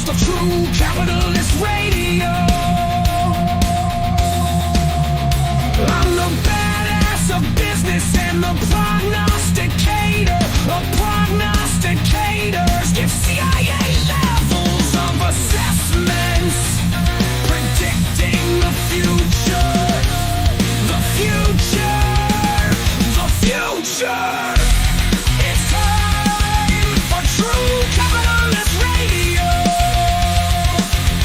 The True Capitalist Radio. I'm the badass of business and the prognosticator of prognosticators. Give CIA levels of assessments, predicting the future, the future, the future. It's time for True Capitalist Radio.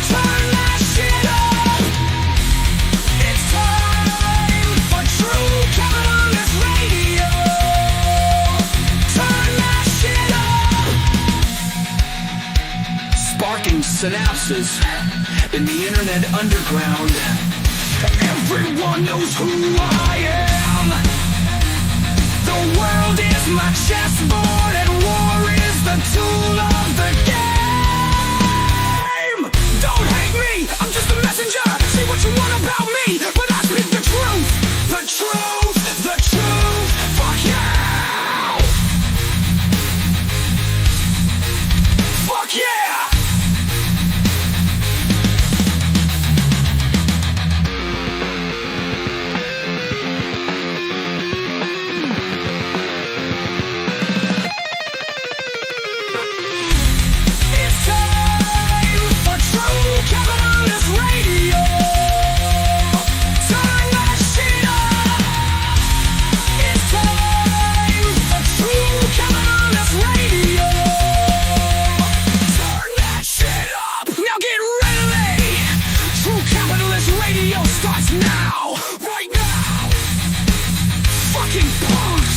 Turn that shit up. It's time for True Capitalist Radio. Turn that shit up. Sparking synapses in the internet underground. Everyone knows who I am. The world is my chessboard and war is the tool of the game. Don't hate me, I'm just a messenger. Say what you want about me, but I speak the truth. The truth, the truth. Fuck yeah. Fuck yeah. It's time for True Capitalist Radio. Turn that shit up. It's time for True Capitalist Radio. Turn that shit up. Now get ready. True Capitalist Radio starts now. Right now. Fucking punks.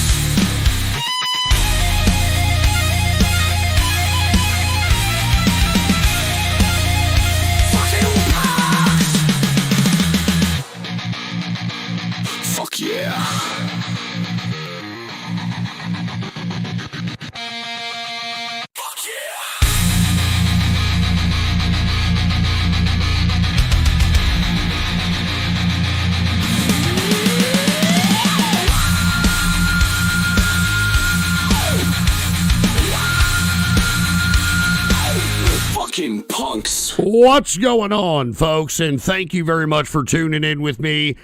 Fucking punks. Fuck yeah. Fuck yeah. Fucking punks. What's going on, folks? And thank you very much for tuning in with me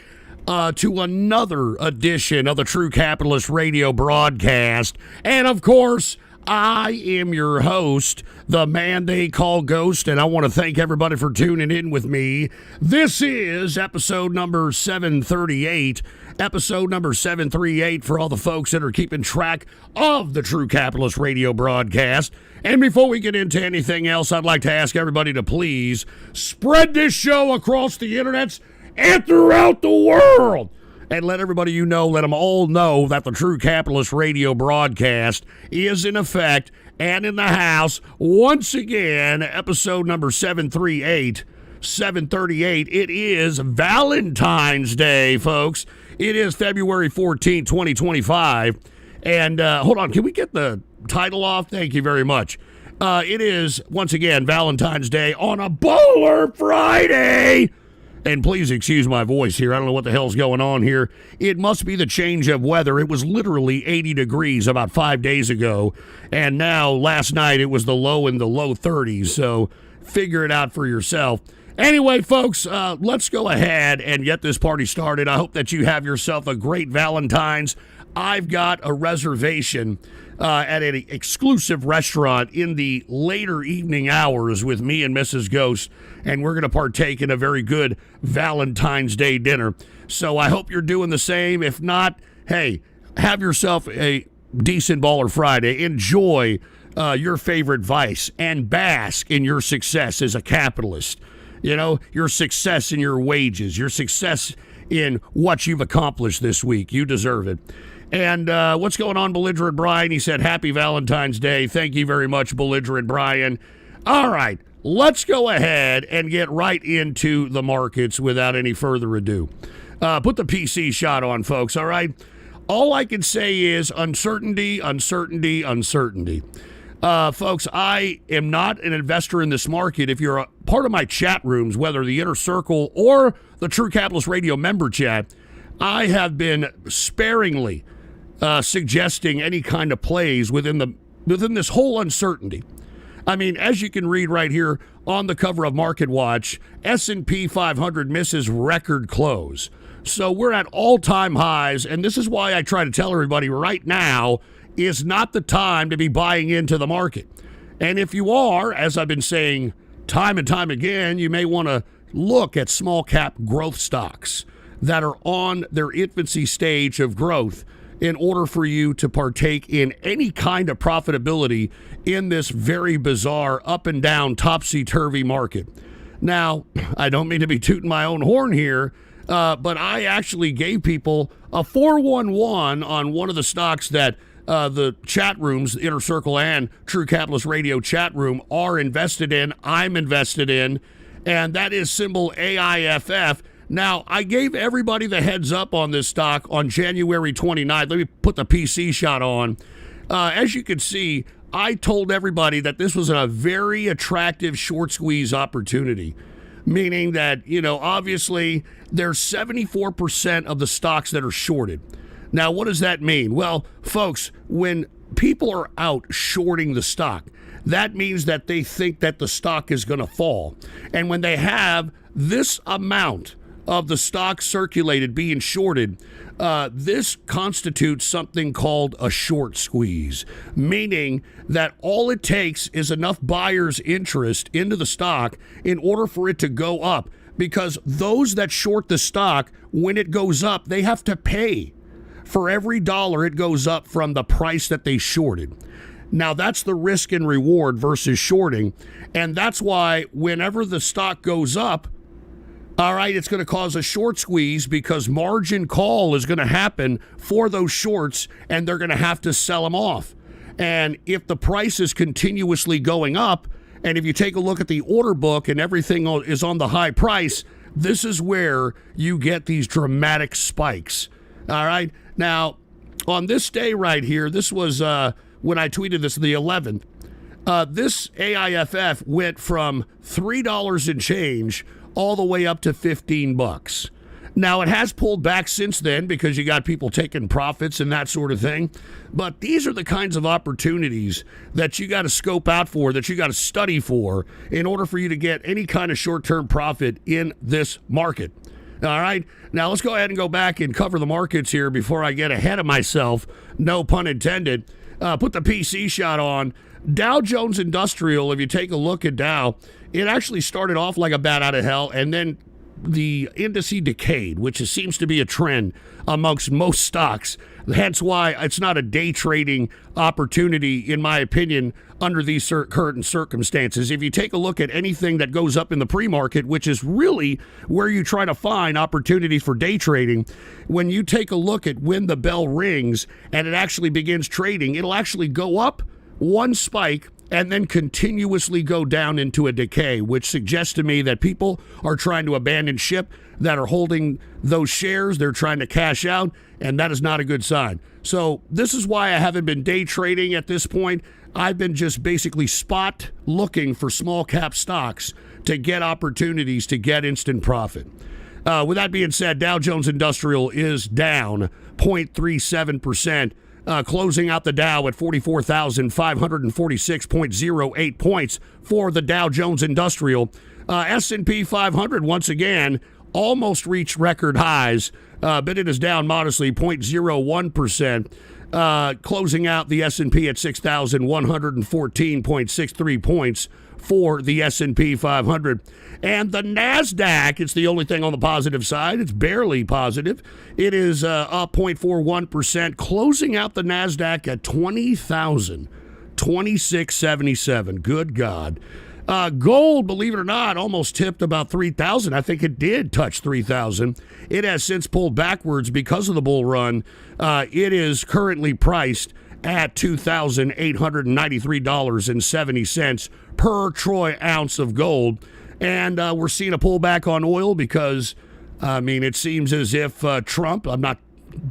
to another edition of the True Capitalist Radio broadcast. And of course, I am your host, the man they call Ghost, and I want to thank everybody for tuning in with me. This is episode number 738. Episode number 738 for all the folks that are keeping track of the True Capitalist Radio broadcast. And before we get into anything else, I'd like to ask everybody to please spread this show across the internets and throughout the world. And let everybody you know, let them all know that the True Capitalist Radio broadcast is in effect and in the house. Once again, episode number 738. 738. It is Valentine's Day, folks. It is February 14, 2025. And hold on, can we get the title off? Thank you very much. It is, once again, Valentine's Day on a Bowler Friday. And please excuse my voice here. I don't know what the hell's going on here. It must be the change of weather. It was literally 80 degrees about 5 days ago. And now, last night, it was the low in the low 30s. So figure it out for yourself. Anyway, folks, let's go ahead and get this party started. I hope that you have yourself a great Valentine's. I've got a reservation at an exclusive restaurant in the later evening hours with me and Mrs. Ghost, and we're going to partake in a very good Valentine's Day dinner. So I hope you're doing the same. If not, hey, have yourself a decent Baller Friday. Enjoy your favorite vice and bask in your success as a capitalist. You know, your success in your wages, your success in what you've accomplished this week. You deserve it. And what's going on, Belligerent Brian? He said, Happy Valentine's Day. Thank you very much, Belligerent Brian. All right, let's go ahead and get right into the markets without any further ado. Put the PC shot on, folks, all right? All I can say is uncertainty, uncertainty, uncertainty. Folks, I am not an investor in this market. If you're a part of my chat rooms, whether the Inner Circle or the True Capitalist Radio member chat, I have been sparingly suggesting any kind of plays within this whole uncertainty. I mean, as you can read right here on the cover of Market Watch, S&P 500 misses record close. So we're at all-time highs, and this is why I try to tell everybody right now is not the time to be buying into the market. And if you are, as I've been saying time and time again, you may want to look at small cap growth stocks that are on their infancy stage of growth in order for you to partake in any kind of profitability in this very bizarre up and down topsy-turvy market. Now, I don't mean to be tooting my own horn here, but I actually gave people a 411 on one of the stocks that the chat rooms, the Inner Circle and True Capitalist Radio chat room are invested in. I'm invested in, and that is symbol AIFF. Now, I gave everybody the heads up on this stock on January 29th. Let me put the PC shot on. As you can see, I told everybody that this was a very attractive short squeeze opportunity, meaning that, obviously there's 74% of the stocks that are shorted. Now, what does that mean? Well, folks, when people are out shorting the stock, that means that they think that the stock is going to fall. And when they have this amount of the stock circulated being shorted, this constitutes something called a short squeeze, meaning that all it takes is enough buyers' interest into the stock in order for it to go up, because those that short the stock, when it goes up, they have to pay for every dollar it goes up from the price that they shorted. Now, that's the risk and reward versus shorting, and that's why whenever the stock goes up, all right, it's going to cause a short squeeze because margin call is going to happen for those shorts, and they're going to have to sell them off. And if the price is continuously going up, and if you take a look at the order book and everything is on the high price, this is where you get these dramatic spikes. All right. Now, on this day right here, this was when I tweeted this, the 11th. This AIFF went from $3 and change all the way up to $15. Now, it has pulled back since then because you got people taking profits and that sort of thing. But these are the kinds of opportunities that you got to scope out for, that you got to study for in order for you to get any kind of short-term profit in this market. All right. Now, let's go ahead and go back and cover the markets here before I get ahead of myself. No pun intended. Put the PC shot on. Dow Jones Industrial, if you take a look at Dow, it actually started off like a bat out of hell, and then the indice decayed, which seems to be a trend amongst most stocks. Hence why it's not a day trading opportunity, in my opinion, under these current circumstances. If you take a look at anything that goes up in the pre-market, which is really where you try to find opportunities for day trading, when you take a look at when the bell rings and it actually begins trading, it'll actually go up one spike and then continuously go down into a decay, which suggests to me that people are trying to abandon ship, that are holding those shares. They're trying to cash out, and that is not a good sign. So this is why I haven't been day trading at this point. I've been just basically spot looking for small cap stocks to get opportunities to get instant profit. With that being said, Dow Jones Industrial is down 0.37%. Closing out the Dow at 44,546.08 points for the Dow Jones Industrial. S&P 500, once again, almost reached record highs, but it is down modestly, 0.01%, closing out the S&P at 6,114.63 points for the S&P 500. And the NASDAQ, it's the only thing on the positive side. It's barely positive. It is up 0.41%, closing out the NASDAQ at 20,026.77. Good God. Gold, believe it or not, almost tipped about 3,000. I think it did touch 3,000. It has since pulled backwards because of the bull run. It is currently priced at $2,893.70 per troy ounce of gold. And we're seeing a pullback on oil because, it seems as if Trump, I'm not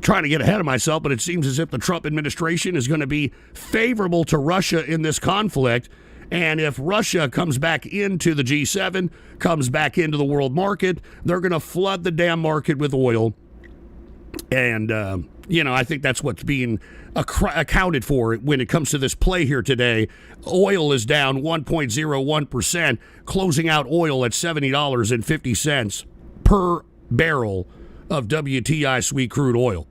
trying to get ahead of myself, but it seems as if the Trump administration is going to be favorable to Russia in this conflict. And if Russia comes back into the G7, comes back into the world market, they're going to flood the damn market with oil. And I think that's what's being accounted for when it comes to this play here today. Oil is down 1.01%, closing out oil at $70.50 per barrel of WTI sweet crude oil.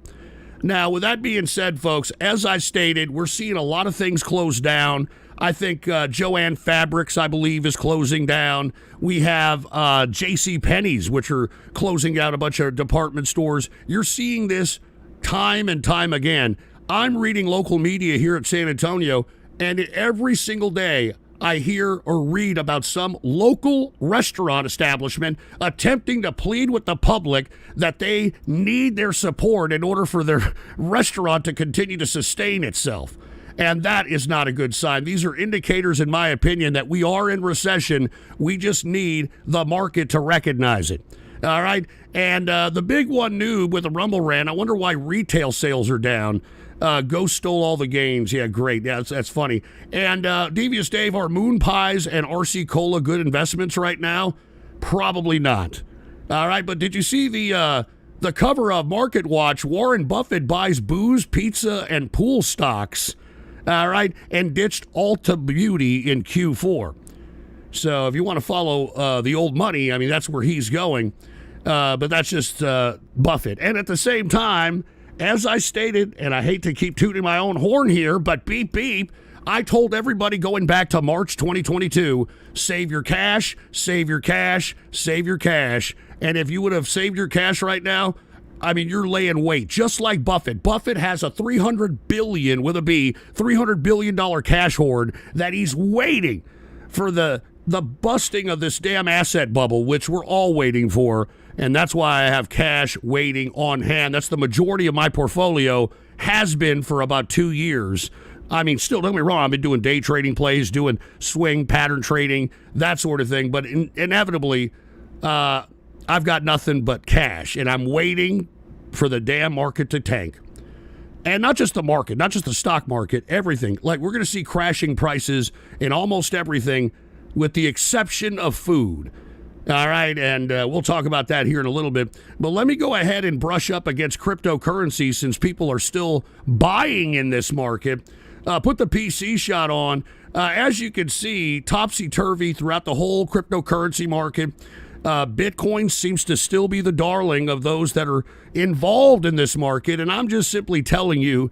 Now, with that being said, folks, as I stated, we're seeing a lot of things close down. I think Joann Fabrics, I believe, is closing down. We have J.C. Penney's, which are closing down a bunch of department stores. You're seeing this time and time again. I'm reading local media here at San Antonio, and every single day I hear or read about some local restaurant establishment attempting to plead with the public that they need their support in order for their restaurant to continue to sustain itself. And that is not a good sign. These are indicators, in my opinion, that we are in recession. We just need the market to recognize it. All right? And the big one new with the Rumble rant, I wonder why retail sales are down. Ghost stole all the gains. Yeah, great. Yeah, that's funny. And Devious Dave, are Moon Pies and RC Cola good investments right now? Probably not. All right, but did you see the cover of Market Watch? Warren Buffett buys booze, pizza, and pool stocks. All right, and ditched Ulta Beauty in Q4. So if you want to follow the old money, I mean, that's where he's going. But that's just Buffett. And at the same time, as I stated, and I hate to keep tooting my own horn here, but beep, beep, I told everybody going back to March 2022, save your cash, save your cash, save your cash. And if you would have saved your cash right now, I mean, you're laying weight, just like Buffett. Buffett has a $300 billion, with a B, $300 billion cash hoard that he's waiting for the busting of this damn asset bubble, which we're all waiting for. And that's why I have cash waiting on hand. That's the majority of my portfolio, has been for about 2 years. I mean, still, don't get me wrong, I've been doing day trading plays, doing swing pattern trading, that sort of thing. But inevitably, I've got nothing but cash, and I'm waiting for the damn market to tank. And not just the market, not just the stock market, everything. Like, we're going to see crashing prices in almost everything, with the exception of food. All right, and we'll talk about that here in a little bit. But let me go ahead and brush up against cryptocurrency, since people are still buying in this market. Put the PC shot on. As you can see, topsy-turvy throughout the whole cryptocurrency market. Bitcoin seems to still be the darling of those that are involved in this market. And I'm just simply telling you,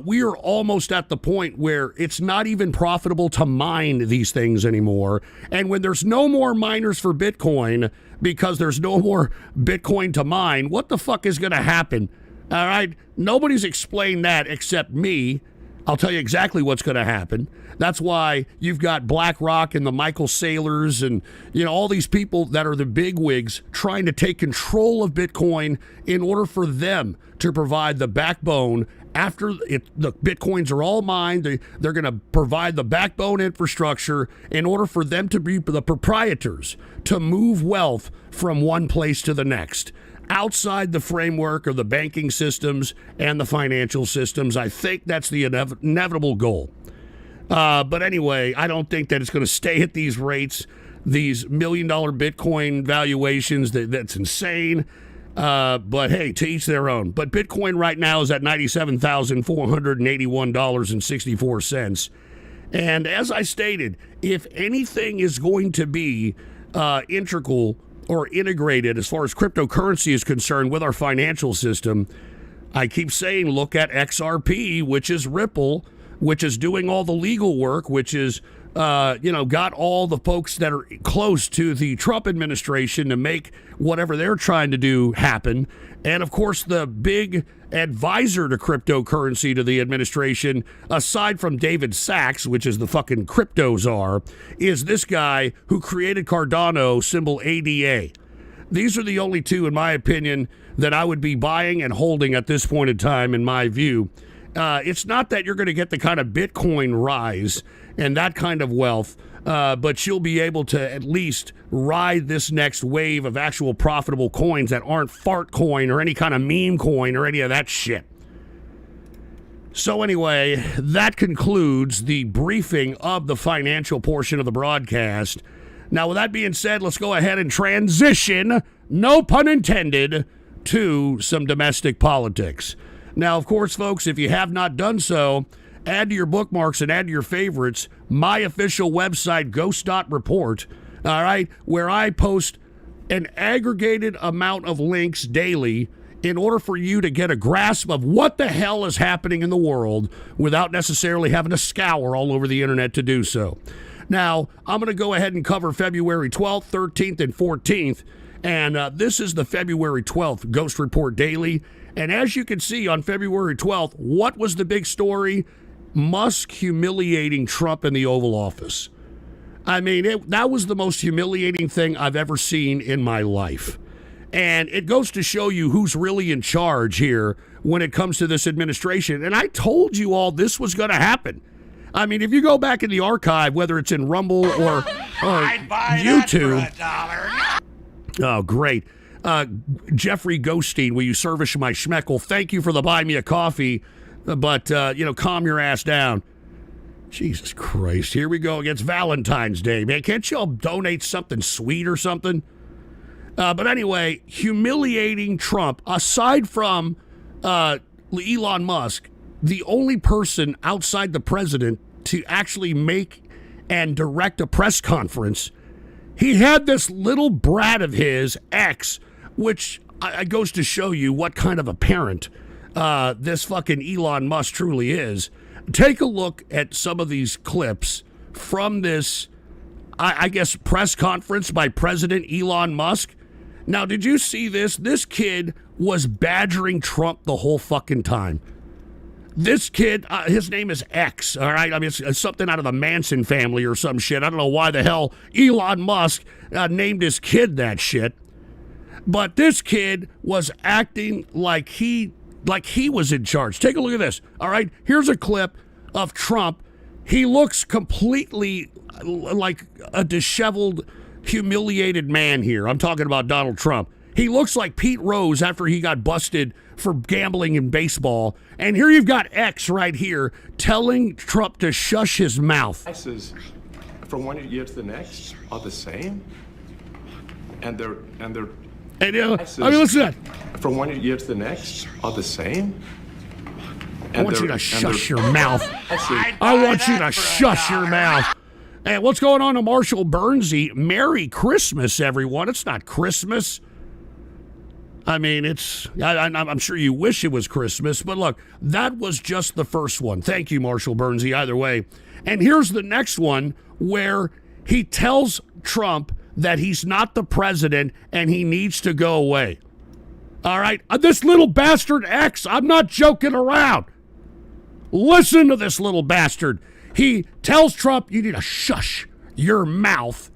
we are almost at the point where it's not even profitable to mine these things anymore. And when there's no more miners for Bitcoin, because there's no more Bitcoin to mine, what the fuck is going to happen? All right. Nobody's explained that except me. I'll tell you exactly what's going to happen. That's why you've got BlackRock and the Michael Saylors and, all these people that are the bigwigs trying to take control of Bitcoin in order for them to provide the backbone. After the Bitcoins are all mined, they're going to provide the backbone infrastructure in order for them to be the proprietors to move wealth from one place to the next, outside the framework of the banking systems and the financial systems. I think that's the inevitable goal. But anyway, I don't think that it's going to stay at these rates, these $1 million Bitcoin valuations. That's insane. But hey, to each their own. But Bitcoin right now is at $97,481.64. And as I stated, if anything is going to be integral or integrated as far as cryptocurrency is concerned with our financial system, I keep saying look at XRP, which is Ripple, which is doing all the legal work, which is, got all the folks that are close to the Trump administration to make whatever they're trying to do happen. And, of course, the big advisor to cryptocurrency to the administration, aside from David Sachs, which is the fucking crypto czar, is this guy who created Cardano, symbol ADA. These are the only two, in my opinion, that I would be buying and holding at this point in time, in my view. It's not that you're going to get the kind of Bitcoin rise and that kind of wealth, but you'll be able to at least ride this next wave of actual profitable coins that aren't fart coin or any kind of meme coin or any of that shit. So anyway, that concludes the briefing of the financial portion of the broadcast. Now, with that being said, let's go ahead and transition, no pun intended, to some domestic politics. Now, of course, folks, if you have not done so, add to your bookmarks and add to your favorites my official website, ghost.report, all right, where I post an aggregated amount of links daily in order for you to get a grasp of what the hell is happening in the world without necessarily having to scour all over the internet to do so. Now, I'm going to go ahead and cover February 12th, 13th, and 14th, and this is the February 12th Ghost Report Daily. And as you can see on February 12th, what was the big story? Musk humiliating Trump in the Oval Office. I mean, that was the most humiliating thing I've ever seen in my life. And it goes to show you who's really in charge here when it comes to this administration. And I told you all this was going to happen. I mean, if you go back in the archive, whether it's in Rumble or YouTube. Oh, great. Jeffrey Ghosteen, will you service my schmeckle? Thank you for the buy me a coffee, but, calm your ass down. Jesus Christ, here we go against Valentine's Day, man. Can't y'all donate something sweet or something? But anyway, humiliating Trump, aside from Elon Musk, the only person outside the president to actually make and direct a press conference, he had this little brat of his, X, which goes to show you what kind of a parent this fucking Elon Musk truly is. Take a look at some of these clips from this, I guess, press conference by President Elon Musk. Now, did you see this? This kid was badgering Trump the whole fucking time. This kid, his name is X, all right? I mean, it's something out of the Manson family or some shit. I don't know why the hell Elon Musk named his kid that shit. But this kid was acting like he was in charge. Take a look at this, all right? Here's a clip of Trump. He looks completely like a disheveled, humiliated man here. I'm talking about Donald Trump. He looks like Pete Rose after he got busted for gambling in baseball. And here you've got X right here telling Trump to shush his mouth. Prices from one year to the next are the same, and they're I mean, listen to that. From one year to the next are the same. I want you to shush your mouth. I want you to shush your mouth. And what's going on to Marshall Bernsey? Merry Christmas, everyone. It's not Christmas. I mean, I'm sure you wish it was Christmas, but look, that was just the first one. Thank you, Marshall Bernsey, either way. And here's the next one where he tells Trump that he's not the president and he needs to go away. All right? This little bastard X, I'm not joking around. Listen to this little bastard. He tells Trump, you need to shush your mouth.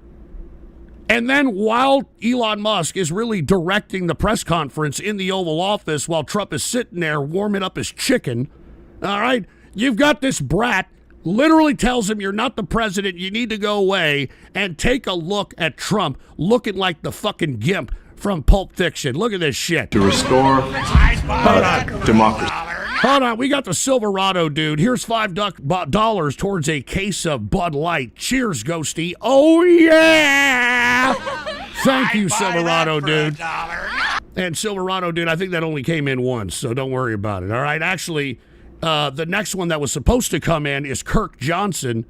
And then while Elon Musk is really directing the press conference in the Oval Office while Trump is sitting there warming up his chicken, all right, you've got this brat literally tells him you're not the president, you need to go away, and take a look at Trump looking like the fucking gimp from Pulp Fiction. Look at this shit. To restore democracy. Hold on, we got the Silverado dude. Here's $5 towards a case of Bud Light. Cheers, Ghosty. Oh, yeah! Thank you, Silverado dude. And Silverado dude, I think that only came in once, so don't worry about it, all right? Actually, the next one that was supposed to come in is Kirk Johnson.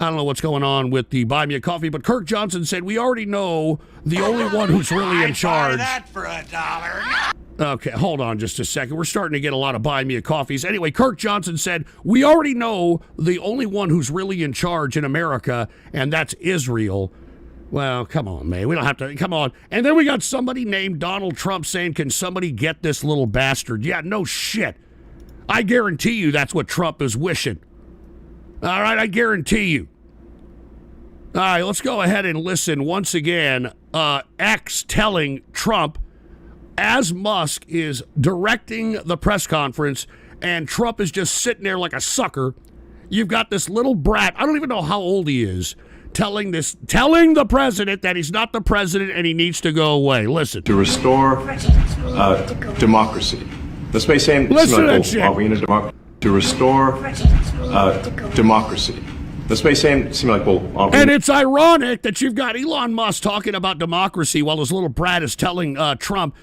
I don't know what's going on with the Buy Me a Coffee, but Kirk Johnson said, we already know the only one who's really in charge. Buy that for $1. Okay, hold on just a second. We're starting to get a lot of Buy Me a Coffees. Anyway, Kirk Johnson said, we already know the only one who's really in charge in America, and that's Israel. Well, come on, man. We don't have to. Come on. And then we got somebody named Donald Trump saying, can somebody get this little bastard? Yeah, no shit. I guarantee you that's what Trump is wishing. All right, I guarantee you. All right, let's go ahead and listen once again. X telling Trump, as Musk is directing the press conference and Trump is just sitting there like a sucker, you've got this little brat, I don't even know how old he is, telling the president that he's not the president and he needs to go away. Listen. To restore democracy. This may seem listen similar. To that shit. Are we in a democracy? To restore democracy. This may seem like, well, And it's ironic that you've got Elon Musk talking about democracy while his little brat is telling Trump,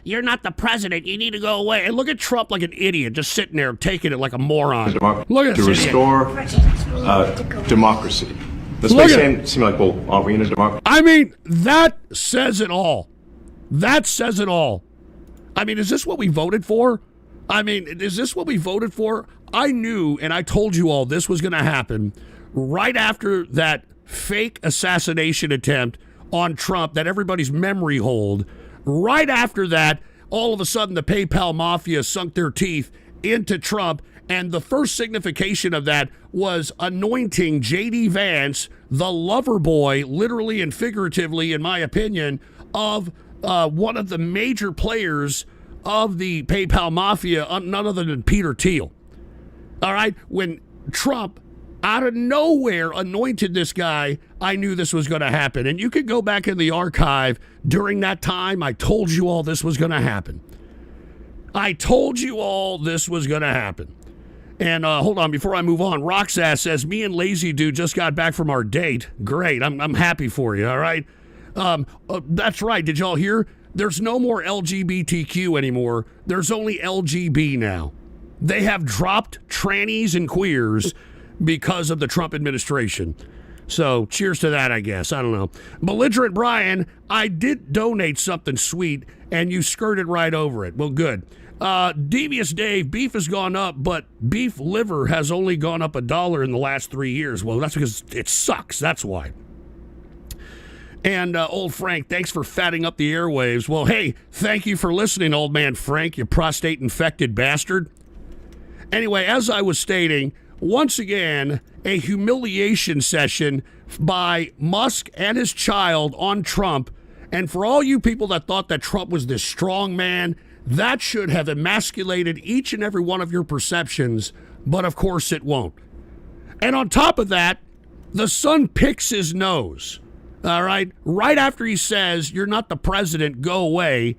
you're not the president, you need to go away. And look at Trump like an idiot, just sitting there taking it like a moron. Look at to this restore democracy. This may seem like, well, are we in a democracy? I mean, that says it all. That says it all. I mean, is this what we voted for? I mean, is this what we voted for? I knew, and I told you all this was going to happen right after that fake assassination attempt on Trump that everybody's memory hold. Right after that, all of a sudden, the PayPal mafia sunk their teeth into Trump. And the first signification of that was anointing J.D. Vance, the lover boy, literally and figuratively, in my opinion, of one of the major players of the PayPal mafia, none other than Peter Thiel. All right? When Trump, out of nowhere, anointed this guy, I knew this was going to happen. And you could go back in the archive. During that time, I told you all this was going to happen. I told you all this was going to happen. And hold on, before I move on, Roxass says, me and Lazy Dude just got back from our date. Great, I'm happy for you, all right? That's right, did y'all hear? There's no more LGBTQ anymore. There's only LGB now. They have dropped trannies and queers because of the Trump administration. So cheers to that, I guess. I don't know. Belligerent Brian, I did donate something sweet, and you skirted right over it. Well, good. Devious Dave, beef has gone up, but beef liver has only gone up $1 in the last 3 years. Well, that's because it sucks. That's why. And old Frank, thanks for fatting up the airwaves. Well, hey, thank you for listening, old man Frank, you prostate-infected bastard. Anyway, as I was stating, once again, a humiliation session by Musk and his child on Trump. And for all you people that thought that Trump was this strong man, that should have emasculated each and every one of your perceptions, but of course it won't. And on top of that, the son picks his nose, all right? Right after he says, you're not the president, go away,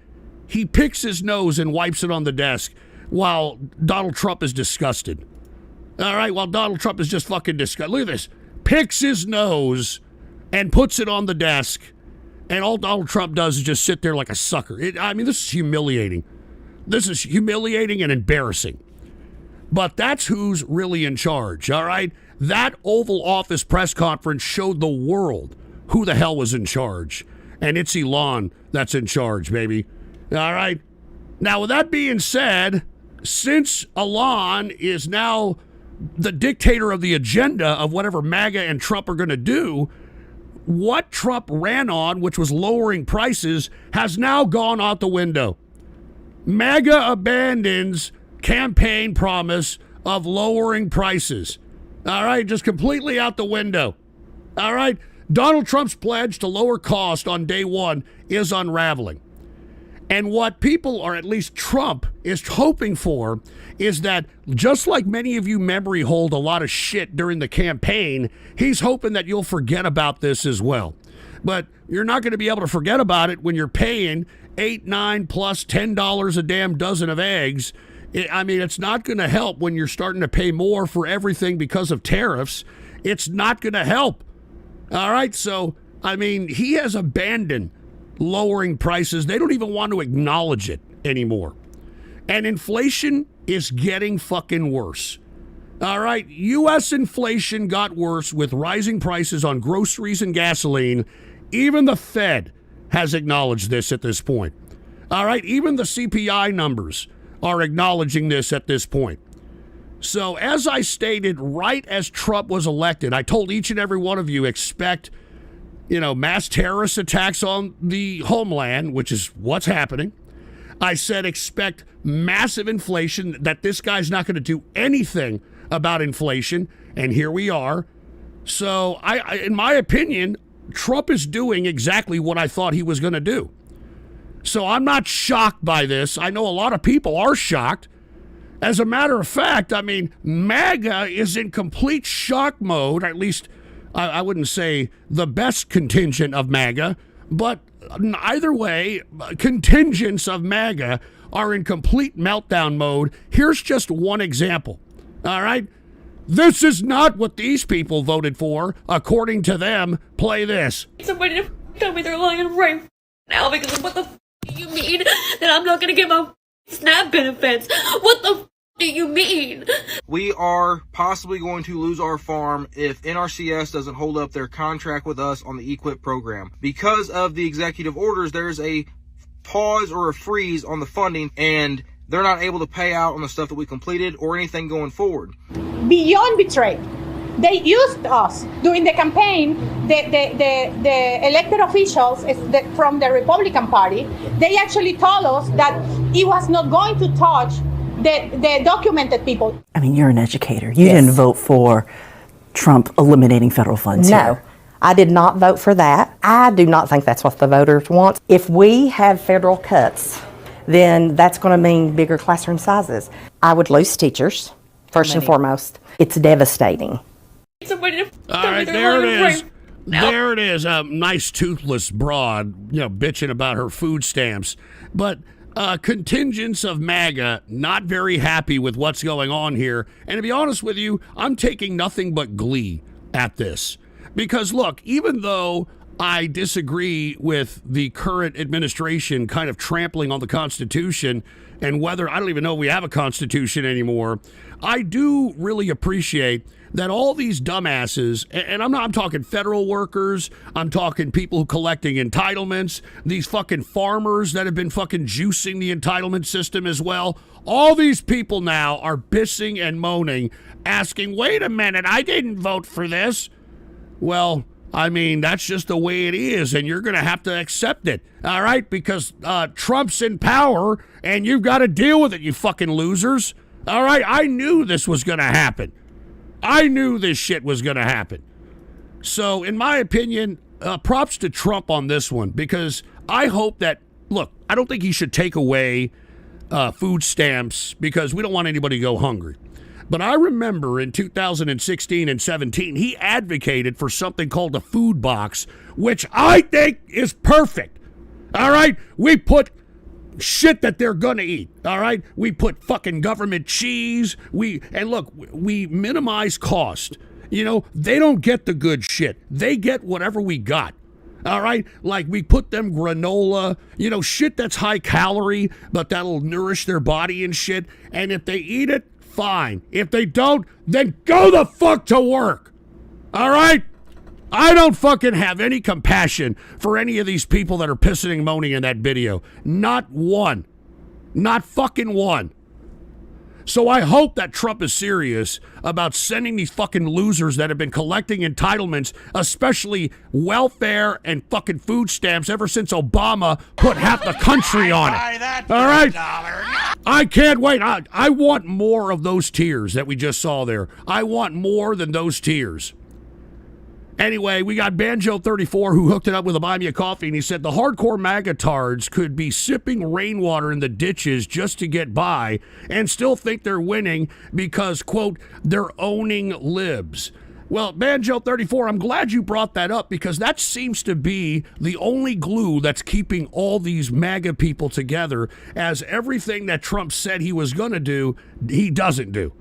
he picks his nose and wipes it on the desk while Donald Trump is disgusted. All right, while Donald Trump is just fucking disgusted. Look at this. Picks his nose and puts it on the desk. And all Donald Trump does is just sit there like a sucker. I mean, this is humiliating. This is humiliating and embarrassing. But that's who's really in charge, all right? That Oval Office press conference showed the world who the hell was in charge. And it's Elon that's in charge, baby. All right? Now, with that being said, since Elon is now the dictator of the agenda of whatever MAGA and Trump are going to do, what Trump ran on, which was lowering prices, has now gone out the window. MAGA abandons campaign promise of lowering prices. All right, just completely out the window. All right, Donald Trump's pledge to lower cost on day one is unraveling. And what people, or at least Trump, is hoping for is that, just like many of you memory hold a lot of shit during the campaign, he's hoping that you'll forget about this as well. But you're not going to be able to forget about it when you're paying $8, $9, plus $10 a damn dozen of eggs. I mean, it's not going to help when you're starting to pay more for everything because of tariffs. It's not going to help. All right, so, I mean, he has abandoned lowering prices. They don't even want to acknowledge it anymore. And inflation is getting fucking worse. All right, U.S. inflation got worse with rising prices on groceries and gasoline. Even the Fed has acknowledged this at this point. All right, even the CPI numbers are acknowledging this at this point. So as I stated, right as Trump was elected, I told each and every one of you, expect mass terrorist attacks on the homeland, which is what's happening. I said expect massive inflation, that this guy's not going to do anything about inflation, and here we are. So, I in my opinion, Trump is doing exactly what I thought he was going to do. So I'm not shocked by this. I know a lot of people are shocked. As a matter of fact, I mean, MAGA is in complete shock mode, at least I wouldn't say the best contingent of MAGA, but either way, contingents of MAGA are in complete meltdown mode. Here's just one example. All right. This is not what these people voted for, according to them. Play this. Somebody to tell me they're lying right now because of what the do you mean that I'm not gonna get my SNAP benefits? What the do you mean? We are possibly going to lose our farm if NRCS doesn't hold up their contract with us on the EQIP program. Because of the executive orders, there's a pause or a freeze on the funding, and they're not able to pay out on the stuff that we completed or anything going forward. Beyond betrayed. They used us during the campaign. The elected officials from the Republican Party, they actually told us that it was not going to touch the documented people. I mean, you're an educator. You didn't vote for Trump eliminating federal funds No, here. I did not vote for that. I do not think that's what the voters want. If we have federal cuts, then that's going to mean bigger classroom sizes. I would lose teachers, first and foremost. It's devastating. Somebody to All tell me right, they're there it lying is. right now. There it is. A nice toothless broad, bitching about her food stamps. But contingents of MAGA not very happy with what's going on here. And to be honest with you, I'm taking nothing but glee at this. Because look, even though I disagree with the current administration kind of trampling on the Constitution and whether I don't even know if we have a Constitution anymore, I do really appreciate that all these dumbasses, and I'm talking federal workers, I'm talking people collecting entitlements, these fucking farmers that have been fucking juicing the entitlement system as well. All these people now are bitching and moaning, asking, wait a minute, I didn't vote for this. Well, I mean, that's just the way it is, and you're going to have to accept it, all right? Because Trump's in power, and you've got to deal with it, you fucking losers. All right, I knew this was going to happen. I knew this shit was going to happen. So, in my opinion, props to Trump on this one, because I hope that, look, I don't think he should take away food stamps because we don't want anybody to go hungry. But I remember in 2016 and 17, he advocated for something called a food box, which I think is perfect. All right? We put shit that they're gonna eat. All right, we put fucking government cheese. We minimize cost. They don't get the good shit. They get whatever we got. All right, like we put them granola, shit that's high calorie, but that'll nourish their body and shit. And if they eat it, fine. If they don't, then go the fuck to work. All right. I don't fucking have any compassion for any of these people that are pissing and moaning in that video. Not one. Not fucking one. So I hope that Trump is serious about sending these fucking losers that have been collecting entitlements, especially welfare and fucking food stamps ever since Obama put half the country on it. All right? I can't wait. I want more of those tears that we just saw there. I want more than those tears. Anyway, we got Banjo34 who hooked it up with a buy me a coffee, and he said the hardcore MAGA-tards could be sipping rainwater in the ditches just to get by and still think they're winning because, quote, they're owning libs. Well, Banjo34, I'm glad you brought that up because that seems to be the only glue that's keeping all these MAGA people together, as everything that Trump said he was going to do, he doesn't do.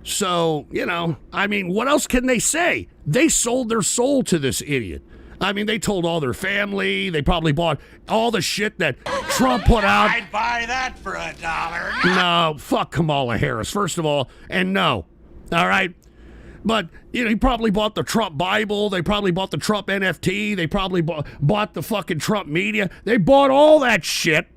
So, I mean, what else can they say? They sold their soul to this idiot. I mean, they told all their family. They probably bought all the shit that Trump put out. I'd buy that for $1. No, fuck Kamala Harris, first of all, and no. All right? But, he probably bought the Trump Bible. They probably bought the Trump NFT. They probably bought the fucking Trump media. They bought all that shit,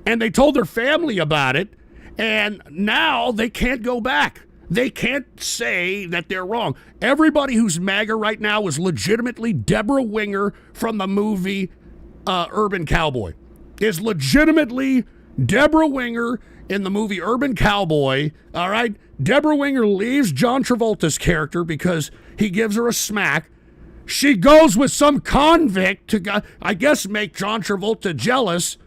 and they told their family about it, and now they can't go back. They can't say that they're wrong. Everybody who's MAGA right now is legitimately Deborah Winger from the movie Urban Cowboy. Is legitimately Deborah Winger in the movie Urban Cowboy. All right? Deborah Winger leaves John Travolta's character because he gives her a smack. She goes with some convict to, I guess, make John Travolta jealous.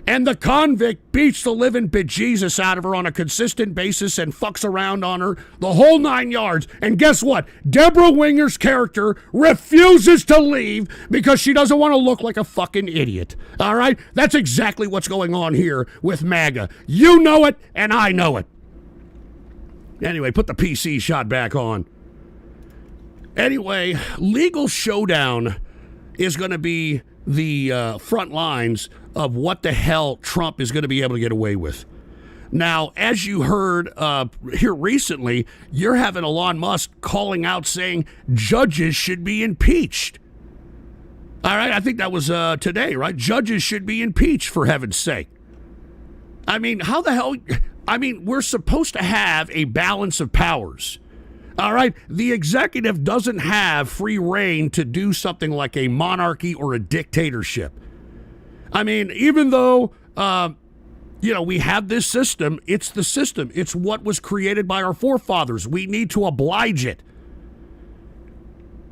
And the convict beats the living bejesus out of her on a consistent basis and fucks around on her the whole 9 yards. And guess what? Deborah Winger's character refuses to leave because she doesn't want to look like a fucking idiot. All right? That's exactly what's going on here with MAGA. You know it, and I know it. Anyway, put the PC shot back on. Anyway, legal showdown is going to be the front lines of what the hell Trump is going to be able to get away with. Now, as you heard here recently, you're having Elon Musk calling out saying judges should be impeached. All right, I think that was today, right? Judges should be impeached, for heaven's sake. I mean, how the hell? I mean, we're supposed to have a balance of powers. All right, the executive doesn't have free reign to do something like a monarchy or a dictatorship. I mean, even though, we have this system, it's the system. It's what was created by our forefathers. We need to oblige it.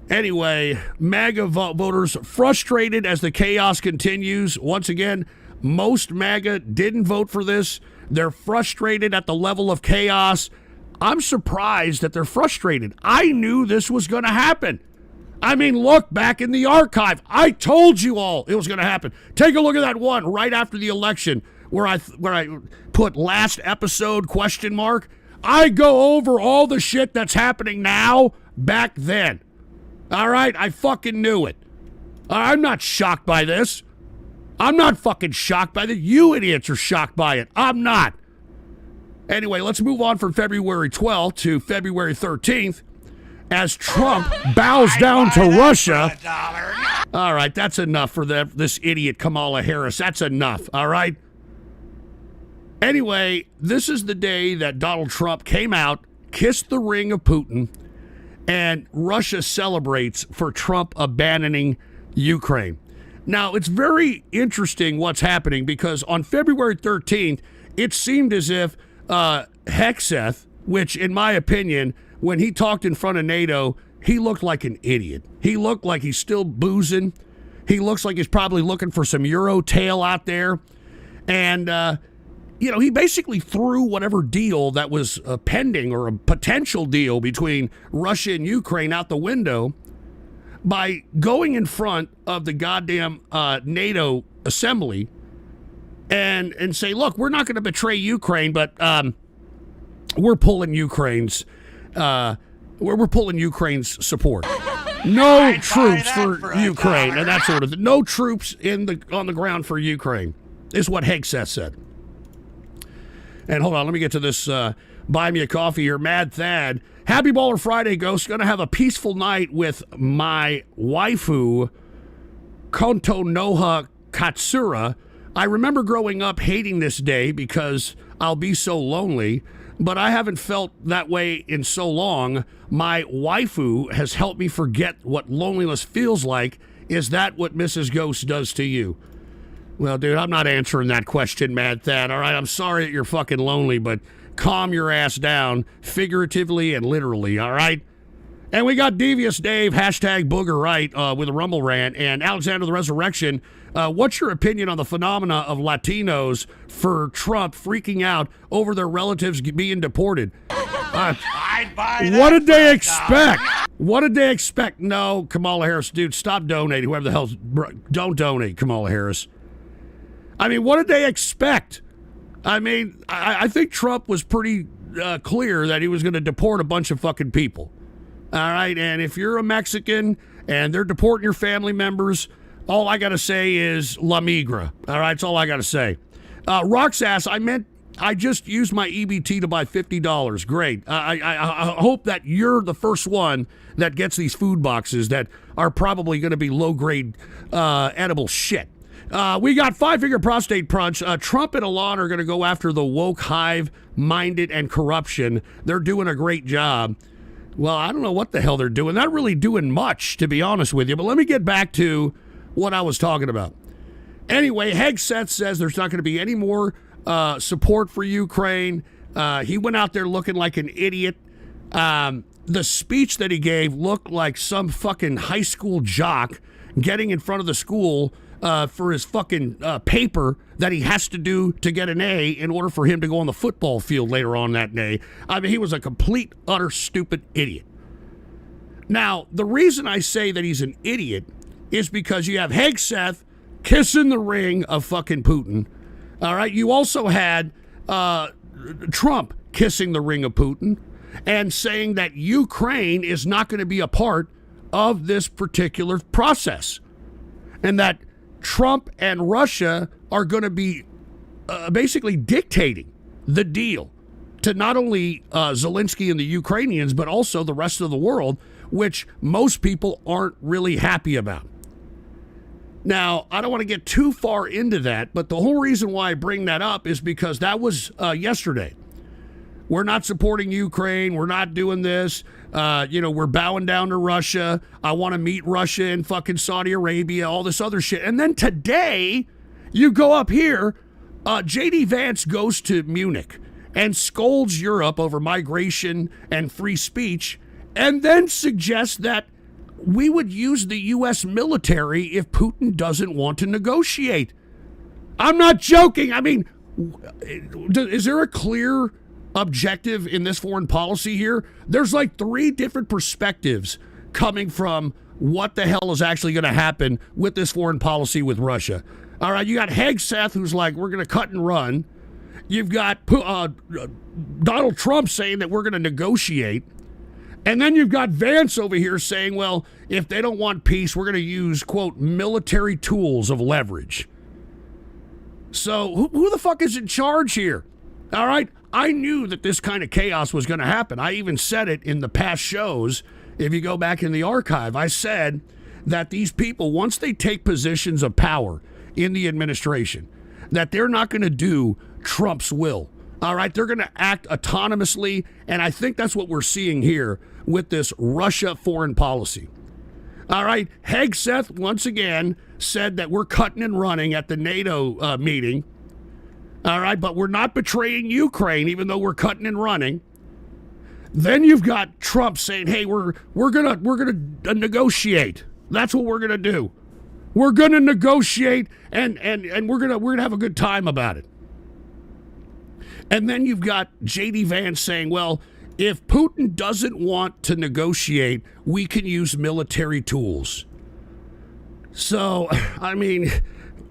Anyway, MAGA voters frustrated as the chaos continues. Once again, most MAGA didn't vote for this. They're frustrated at the level of chaos. I'm surprised that they're frustrated. I knew this was going to happen. I mean, look back in the archive. I told you all it was going to happen. Take a look at that one right after the election where I put last episode ? I go over all the shit that's happening now back then. All right, I fucking knew it. I'm not shocked by this. I'm not fucking shocked by this. You idiots are shocked by it. I'm not. Anyway, let's move on from February 12th to February 13th as Trump bows down to Russia. All right, that's enough for this idiot Kamala Harris. That's enough, all right? Anyway, this is the day that Donald Trump came out, kissed the ring of Putin, and Russia celebrates for Trump abandoning Ukraine. Now, it's very interesting what's happening because on February 13th, it seemed as if Hegseth, which in my opinion, when he talked in front of NATO, he looked like an idiot. He looked like he's still boozing. He looks like he's probably looking for some Eurotail out there. And, he basically threw whatever deal that was pending or a potential deal between Russia and Ukraine out the window by going in front of the goddamn NATO assembly and say, look, we're not going to betray Ukraine, but we're pulling Ukraine's support. No troops for Ukraine and that sort of thing. No troops on the ground for Ukraine is what Hegseth said. And hold on, let me get to this. Buy me a coffee here. Mad Thad. Happy Baller Friday, Ghost. Going to have a peaceful night with my waifu, Konto Noha Katsura. I remember growing up hating this day because I'll be so lonely, but I haven't felt that way in so long. My waifu has helped me forget what loneliness feels like. Is that what Mrs. Ghost does to you? Well, dude, I'm not answering that question, Mad Thad, all right? I'm sorry that you're fucking lonely, but calm your ass down, figuratively and literally, all right? And we got Devious Dave, hashtag Booger Right, with a Rumble rant, and Alexander the Resurrection. What's your opinion on the phenomena of Latinos for Trump freaking out over their relatives being deported? What did they expect? What did they expect? No, Kamala Harris, dude, stop donating. Whoever the hell's... Don't donate, Kamala Harris. I mean, what did they expect? I mean, I think Trump was pretty clear that he was going to deport a bunch of fucking people. All right, and if you're a Mexican and they're deporting your family members, all I got to say is La Migra. All right, that's all I got to say. Roxass, I just used my EBT to buy $50. Great. I hope that you're the first one that gets these food boxes that are probably going to be low-grade edible shit. We got five-finger prostate punch. Trump and Elon are going to go after the woke hive-minded and corruption. They're doing a great job. Well, I don't know what the hell they're doing. Not really doing much, to be honest with you. But let me get back to what I was talking about. Anyway, Hegseth says there's not going to be any more support for Ukraine. He went out there looking like an idiot. The speech that he gave looked like some fucking high school jock getting in front of the school for his fucking paper that he has to do to get an A in order for him to go on the football field later on that day. I mean, he was a complete, utter, stupid idiot. Now, the reason I say that he's an idiot is because you have Hegseth kissing the ring of fucking Putin. All right, you also had Trump kissing the ring of Putin. and saying that Ukraine is not going to be a part of this particular process, and that Trump and Russia are going to be basically dictating the deal to not only Zelensky and the Ukrainians, but also the rest of the world, which most people aren't really happy about. Now, I don't want to get too far into that, but the whole reason why I bring that up is because that was yesterday. We're not supporting Ukraine. We're not doing this. We're bowing down to Russia. I want to meet Russia in fucking Saudi Arabia, all this other shit. And then today, you go up here, J.D. Vance goes to Munich and scolds Europe over migration and free speech, and then suggests that we would use the U.S. military if Putin doesn't want to negotiate. I'm not joking. I mean, is there a clear objective in this foreign policy here? There's like 3 different perspectives coming from what the hell is actually going to happen with this foreign policy with Russia. All right, you got Hegseth, who's like, we're going to cut and run. You've got Donald Trump saying that we're going to negotiate. And then you've got Vance over here saying, well, if they don't want peace, we're going to use, quote, military tools of leverage. So who the fuck is in charge here? All right, I knew that this kind of chaos was going to happen. I even said it in the past shows. If you go back in the archive, I said that these people, once they take positions of power in the administration, that they're not going to do Trump's will. All right, they're going to act autonomously, and I think that's what we're seeing here with this Russia foreign policy. All right, Hegseth once again said that we're cutting and running at the NATO meeting. All right, but we're not betraying Ukraine, even though we're cutting and running. Then you've got Trump saying, "Hey, we're gonna negotiate. That's what we're gonna do. We're gonna negotiate, and we're gonna have a good time about it." And then you've got J.D. Vance saying, "Well, if Putin doesn't want to negotiate, we can use military tools." So, I mean,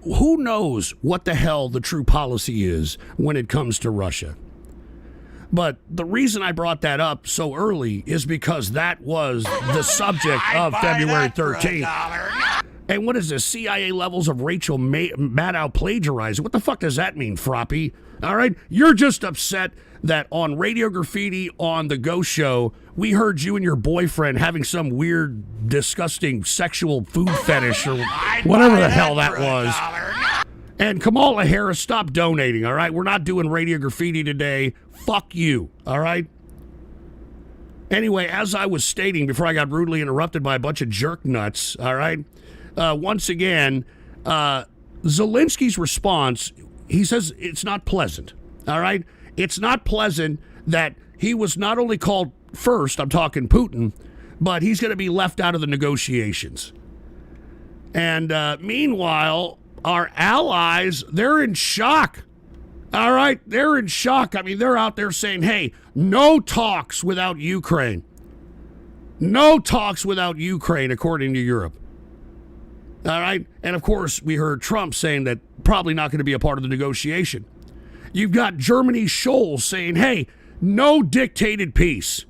who knows what the hell the true policy is when it comes to Russia? But the reason I brought that up so early is because that was the subject of February 13th. And what is this? CIA levels of Rachel Maddow plagiarizing? What the fuck does that mean, Froppy? All right? You're just upset that on Radio Graffiti on the Ghost Show, we heard you and your boyfriend having some weird, disgusting sexual food fetish or whatever the hell that was. And Kamala Harris, stop donating, all right? We're not doing Radio Graffiti today. Fuck you, all right? Anyway, as I was stating before I got rudely interrupted by a bunch of jerk nuts, all right? Once again, Zelensky's response, he says it's not pleasant, all right? It's not pleasant that he was not only called first, I'm talking Putin, but he's going to be left out of the negotiations. And meanwhile, our allies, they're in shock. All right, they're in shock. I mean, they're out there saying, hey, no talks without Ukraine. No talks without Ukraine, according to Europe. All right, and of course, we heard Trump saying that probably not going to be a part of the negotiation. You've got Germany's Scholz saying, hey, no dictated peace.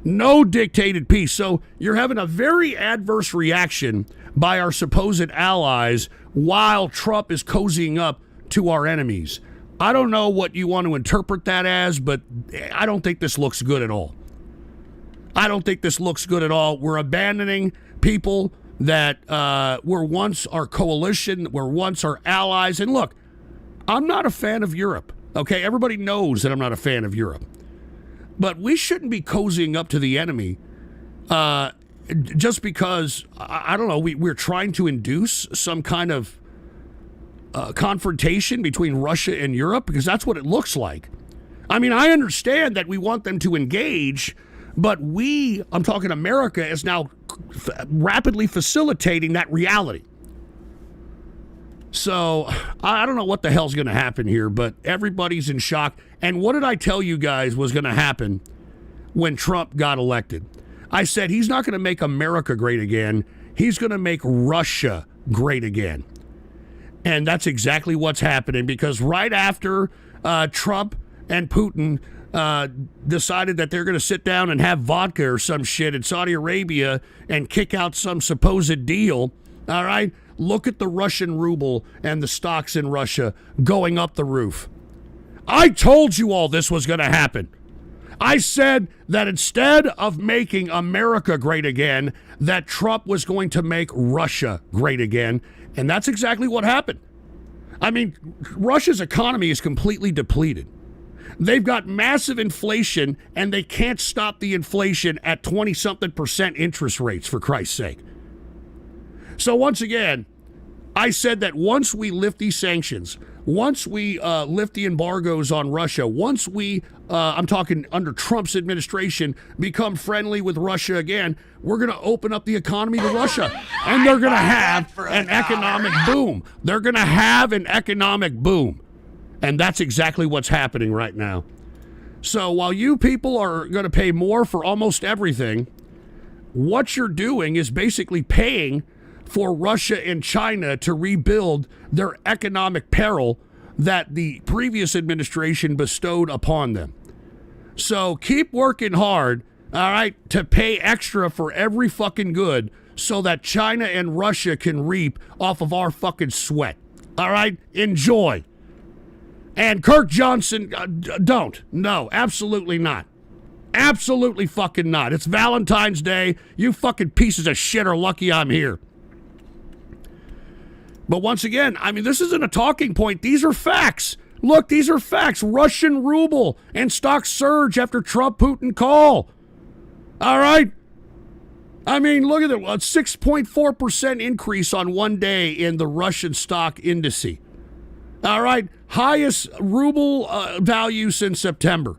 No dictated peace. So you're having a very adverse reaction by our supposed allies while Trump is cozying up to our enemies. I don't know what you want to interpret that as, but I don't think this looks good at all. I don't think this looks good at all. We're abandoning people that were once our coalition, were once our allies. And look, I'm not a fan of Europe, okay? Everybody knows that I'm not a fan of Europe. But we shouldn't be cozying up to the enemy just because, I don't know, we're trying to induce some kind of confrontation between Russia and Europe, because that's what it looks like. I mean, I understand that we want them to engage, but I'm talking America, is now rapidly facilitating that reality. So I don't know what the hell's going to happen here, but everybody's in shock. And what did I tell you guys was going to happen when Trump got elected? I said he's not going to make America great again. He's going to make Russia great again. And that's exactly what's happening, because right after Trump and Putin decided that they're going to sit down and have vodka or some shit in Saudi Arabia and kick out some supposed deal, all right, look at the Russian ruble and the stocks in Russia going up the roof. I told you all this was going to happen. I said that instead of making America great again, that Trump was going to make Russia great again. And that's exactly what happened. I mean, Russia's economy is completely depleted. They've got massive inflation, and they can't stop the inflation at 20-something% interest rates, for Christ's sake. So once again, I said that once we lift these sanctions, once we lift the embargoes on Russia, once we, I'm talking under Trump's administration, become friendly with Russia again, we're going to open up the economy to Russia. And they're going to have an economic boom. They're going to have an economic boom. And that's exactly what's happening right now. So while you people are going to pay more for almost everything, what you're doing is basically paying for Russia and China to rebuild their economic peril that the previous administration bestowed upon them. So keep working hard, all right, to pay extra for every fucking good so that China and Russia can reap off of our fucking sweat. All right? Enjoy. And Kirk Johnson, don't. No, absolutely not. Absolutely fucking not. It's Valentine's Day. You fucking pieces of shit are lucky I'm here. But once again, I mean, this isn't a talking point. These are facts. Look, these are facts. Russian ruble and stocks surge after Trump-Putin call. All right? I mean, look at it. A 6.4% increase on one day in the Russian stock indice. All right? Highest ruble value since September.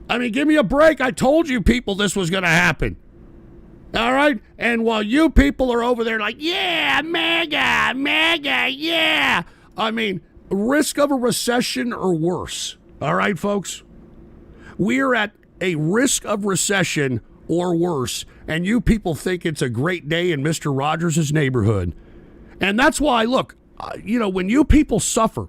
I mean, give me a break. I told you people this was going to happen. All right? And while you people are over there like, yeah, mega, yeah. I mean, risk of a recession or worse. All right, folks? We are at a risk of recession or worse, and you people think it's a great day in Mr. Rogers' neighborhood. And that's why, look, when you people suffer,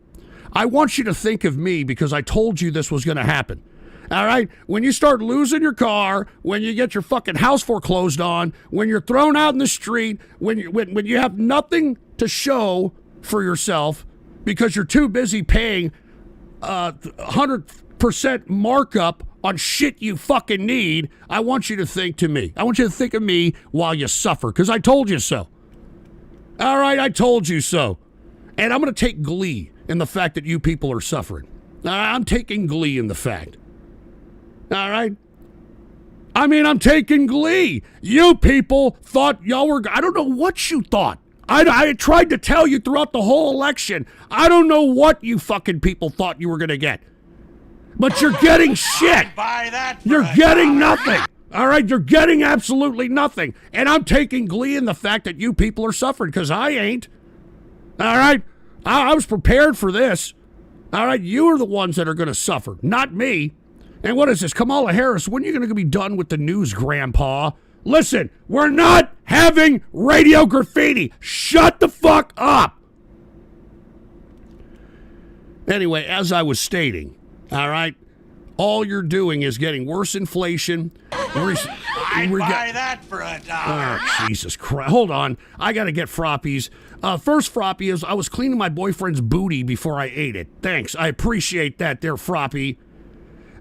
I want you to think of me because I told you this was going to happen. All right? When you start losing your car, when you get your fucking house foreclosed on, when you're thrown out in the street, when you have nothing to show for yourself because you're too busy paying 100% markup on shit you fucking need, I want you to think to me. I want you to think of me while you suffer because I told you so. All right? I told you so. And I'm going to take glee in the fact that you people are suffering. I'm taking glee in the fact. All right? I mean, I'm taking glee. You people thought y'all were... I don't know what you thought. I tried to tell you throughout the whole election. I don't know what you fucking people thought you were going to get. But you're getting shit. You're getting nothing. All right? You're getting absolutely nothing. And I'm taking glee in the fact that you people are suffering because I ain't. All right? I was prepared for this. All right? You are the ones that are going to suffer, not me. And what is this? Kamala Harris, when are you going to be done with the news, Grandpa? Listen, we're not having radio graffiti. Shut the fuck up. Anyway, as I was stating, all right, all you're doing is getting worse inflation. I'd buy that for $1. Oh, Jesus Christ. Hold on. I got to get frappies. First frappy is I was cleaning my boyfriend's booty before I ate it. Thanks. I appreciate that there, frappy.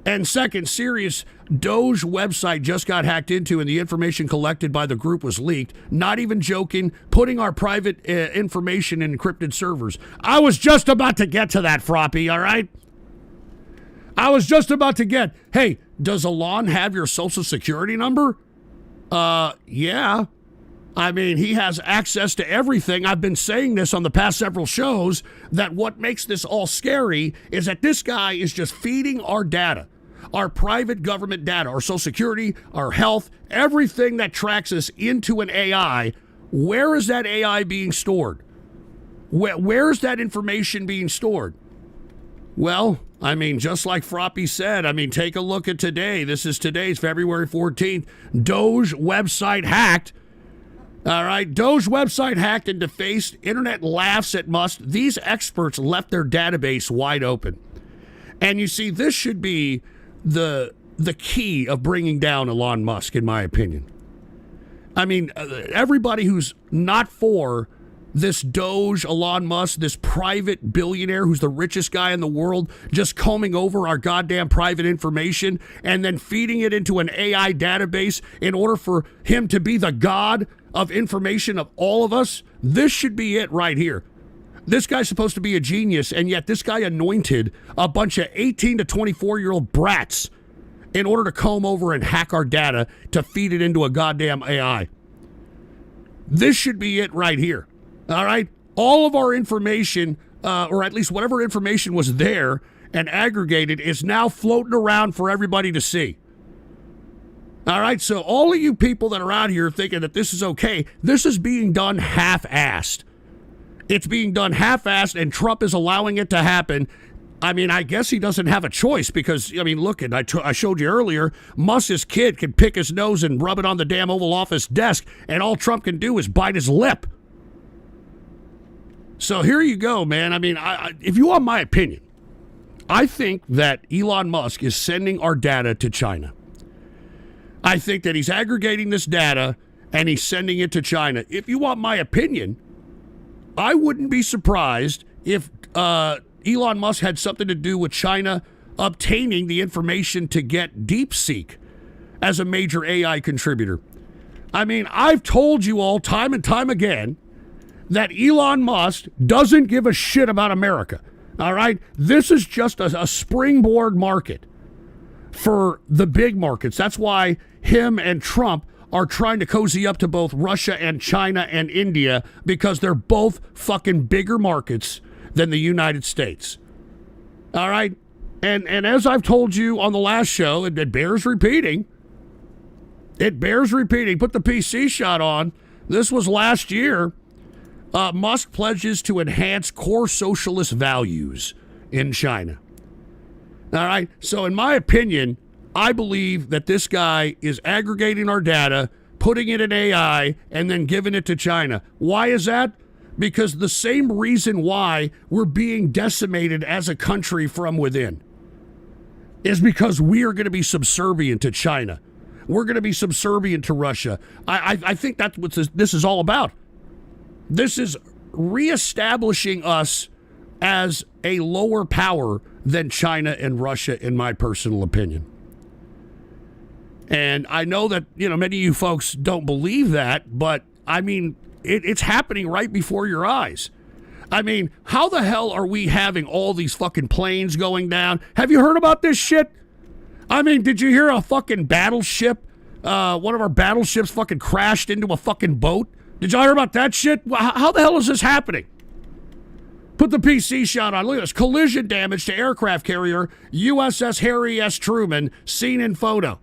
And second, serious, DOGE website just got hacked into and the information collected by the group was leaked. Not even joking, putting our private information in encrypted servers. I was just about to get to that, Froppy, all right? I was just about to get, hey, does Elon have your social security number? Yeah. I mean, he has access to everything. I've been saying this on the past several shows, that what makes this all scary is that this guy is just feeding our data, our private government data, our social security, our health, everything that tracks us into an AI. Where is that AI being stored? Where's that information being stored? Well, I mean, just like Froppy said, I mean, take a look at today. This is today's February 14th. DOGE website hacked. All right, DOGE website hacked and defaced. Internet laughs at Musk. These experts left their database wide open. And you see, this should be the key of bringing down Elon Musk, in my opinion. I mean, everybody who's not for this DOGE, Elon Musk, this private billionaire who's the richest guy in the world, just combing over our goddamn private information and then feeding it into an AI database in order for him to be the god of information of all of us, this should be it right here. This guy's supposed to be a genius, and yet this guy anointed a bunch of 18 to 24-year-old brats in order to comb over and hack our data to feed it into a goddamn AI. This should be it right here. All right? All of our information, or at least whatever information was there and aggregated, is now floating around for everybody to see. All right? So all of you people that are out here thinking that this is okay, this is being done half-assed. It's being done half-assed, and Trump is allowing it to happen. I mean, I guess he doesn't have a choice because, I mean, look, I showed you earlier, Musk's kid can pick his nose and rub it on the damn Oval Office desk, and all Trump can do is bite his lip. So here you go, man. I mean, if you want my opinion, I think that Elon Musk is sending our data to China. I think that he's aggregating this data and he's sending it to China. If you want my opinion, I wouldn't be surprised if Elon Musk had something to do with China obtaining the information to get DeepSeek as a major AI contributor. I mean, I've told you all time and time again that Elon Musk doesn't give a shit about America. All right? This is just a springboard market for the big markets. That's why him and Trump are trying to cozy up to both Russia and China and India, because they're both fucking bigger markets than the United States. All right? And as I've told you on the last show, it bears repeating. It bears repeating. Put the PC shot on. This was last year. Musk pledges to enhance core socialist values in China. All right? So in my opinion, I believe that this guy is aggregating our data, putting it in AI, and then giving it to China. Why is that? Because the same reason why we're being decimated as a country from within is because we are going to be subservient to China. We're going to be subservient to Russia. I think that's what this is all about. This is reestablishing us as a lower power than China and Russia, in my personal opinion. And I know that, many of you folks don't believe that, but I mean, it's happening right before your eyes. I mean, how the hell are we having all these fucking planes going down? Have you heard about this shit? I mean, did you hear a fucking battleship? One of our battleships fucking crashed into a fucking boat. Did y'all hear about that shit? How the hell is this happening? Put the PC shot on. Look at this. Collision damage to aircraft carrier USS Harry S. Truman, seen in photo.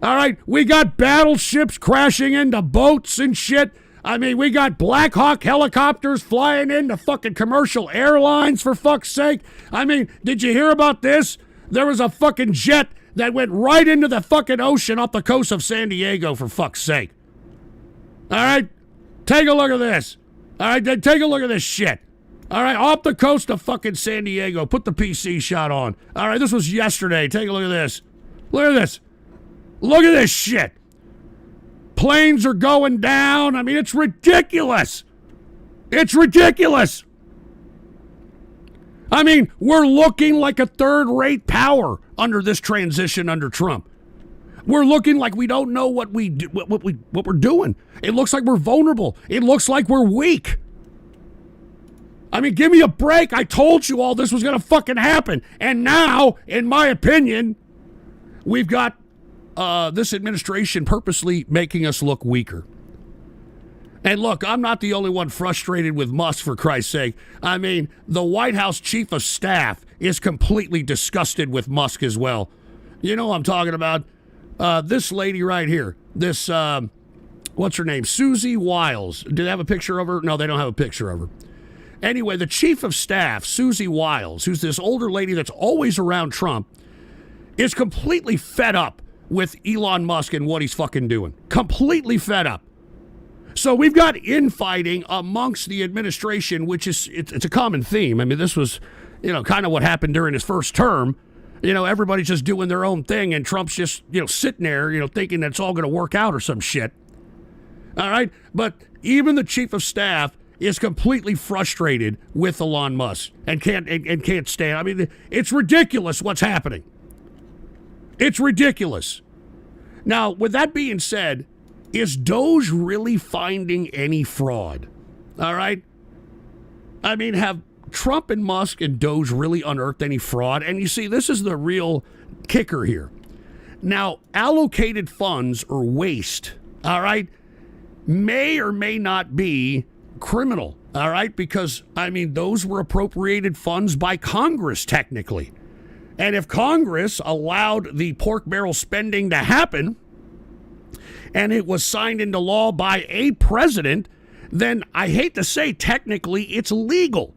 All right, we got battleships crashing into boats and shit. I mean, we got Black Hawk helicopters flying into fucking commercial airlines, for fuck's sake. I mean, did you hear about this? There was a fucking jet that went right into the fucking ocean off the coast of San Diego, for fuck's sake. All right, take a look at this. All right, take a look at this shit. All right, off the coast of fucking San Diego. Put the PC shot on. All right, this was yesterday. Take a look at this. Look at this. Look at this shit. Planes are going down. I mean, it's ridiculous. It's ridiculous. I mean, we're looking like a third-rate power under this transition under Trump. We're looking like we don't know what we're doing. It looks like we're vulnerable. It looks like we're weak. I mean, give me a break. I told you all this was going to fucking happen. And now, in my opinion, we've got this administration purposely making us look weaker. And look, I'm not the only one frustrated with Musk, for Christ's sake. I mean, the White House chief of staff is completely disgusted with Musk as well. You know what I'm talking about? This lady right here, this, what's her name? Susie Wiles. Do they have a picture of her? No, they don't have a picture of her. Anyway, the chief of staff, Susie Wiles, who's this older lady that's always around Trump, is completely fed up with Elon Musk and what he's fucking doing. Completely fed up. So we've got infighting amongst the administration, which is, it's a common theme. I mean, this was, kind of what happened during his first term. Everybody's just doing their own thing, and Trump's just, sitting there, thinking that it's all going to work out or some shit. All right? But even the chief of staff is completely frustrated with Elon Musk and can't stand. I mean, it's ridiculous what's happening. It's ridiculous. Now, with that being said, is Doge really finding any fraud? All right? I mean, have Trump and Musk and Doge really unearthed any fraud? And you see, this is the real kicker here. Now, allocated funds or waste, all right, may or may not be criminal, all right? Because, I mean, those were appropriated funds by Congress, technically. And if Congress allowed the pork barrel spending to happen, and it was signed into law by a president, then I hate to say, technically, it's legal.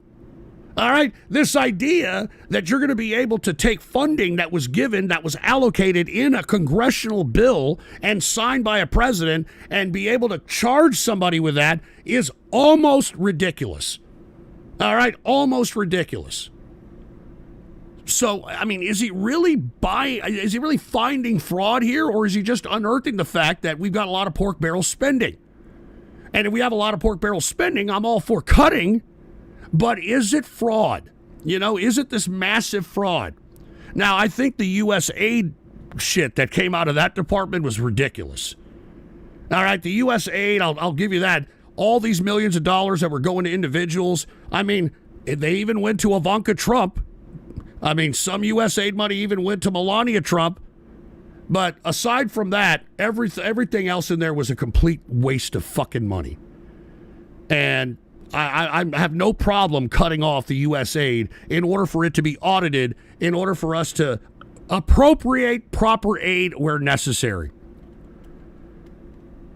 All right? This idea that you're going to be able to take funding that was given, that was allocated in a congressional bill and signed by a president and be able to charge somebody with that is almost ridiculous. All right? Almost ridiculous. So, I mean, is he really finding fraud here, or is he just unearthing the fact that we've got a lot of pork barrel spending? And if we have a lot of pork barrel spending, I'm all for cutting, but is it fraud? Is it this massive fraud? Now, I think the U.S. aid shit that came out of that department was ridiculous. All right, the U.S. aid, I'll give you that. All these millions of dollars that were going to individuals, I mean, they even went to Ivanka Trump. I mean, some U.S. aid money even went to Melania Trump. But aside from that, everything else in there was a complete waste of fucking money. And I have no problem cutting off the U.S. aid in order for it to be audited, in order for us to appropriate proper aid where necessary.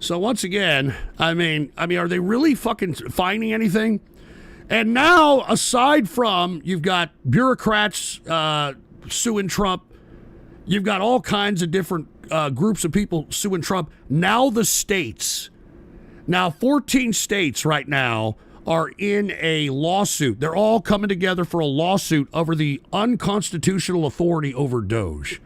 So once again, I mean, are they really fucking finding anything? And now, aside from, you've got bureaucrats suing Trump, you've got all kinds of different groups of people suing Trump. Now the states. Now 14 states right now are in a lawsuit. They're all coming together for a lawsuit over the unconstitutional authority over Doge.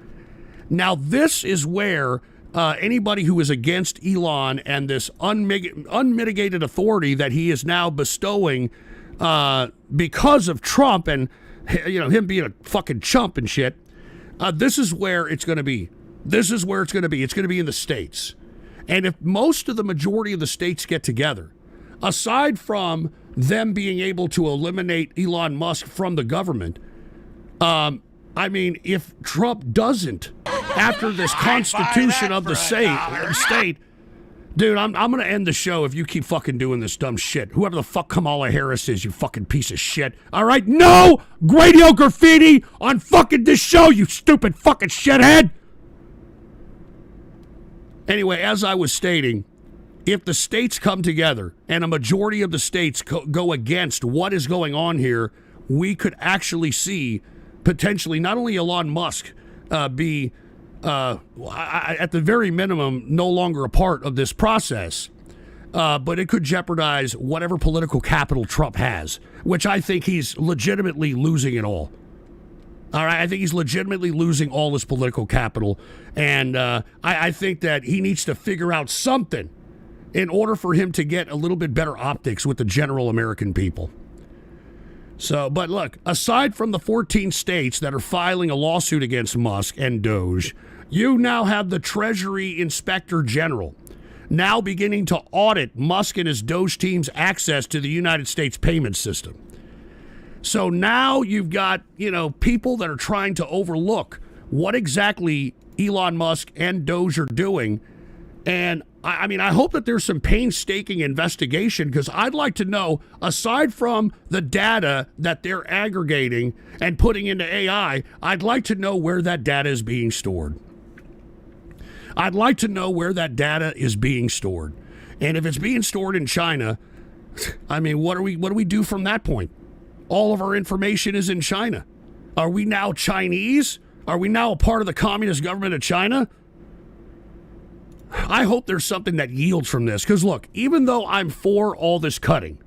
Now this is where anybody who is against Elon and this unmitigated authority that he is now bestowing because of Trump and him being a fucking chump and shit, this is where it's going to be. This is where it's going to be. It's going to be in the states. And if most of the majority of the states get together, aside from them being able to eliminate Elon Musk from the government, I mean, if Trump doesn't, after this constitution of the state, dude, I'm going to end the show if you keep fucking doing this dumb shit. Whoever the fuck Kamala Harris is, you fucking piece of shit. All right? No radio graffiti on fucking this show, you stupid fucking shithead. Anyway, as I was stating, if the states come together and a majority of the states go against what is going on here, we could actually see potentially not only Elon Musk be at the very minimum, no longer a part of this process, but it could jeopardize whatever political capital Trump has, which I think he's legitimately losing it all. All right, I think he's legitimately losing all his political capital, and I think that he needs to figure out something in order for him to get a little bit better optics with the general American people. So, but look, aside from the 14 states that are filing a lawsuit against Musk and Doge, you now have the Treasury Inspector General now beginning to audit Musk and his Doge team's access to the United States payment system. So now you've got, people that are trying to overlook what exactly Elon Musk and Doge are doing. And I mean, I hope that there's some painstaking investigation, because I'd like to know, aside from the data that they're aggregating and putting into AI, I'd like to know where that data is being stored. I'd like to know where that data is being stored. And if it's being stored in China, I mean, what do we do from that point? All of our information is in China. Are we now Chinese? Are we now a part of the communist government of China? I hope there's something that yields from this. Because look, even though I'm for all this cutting,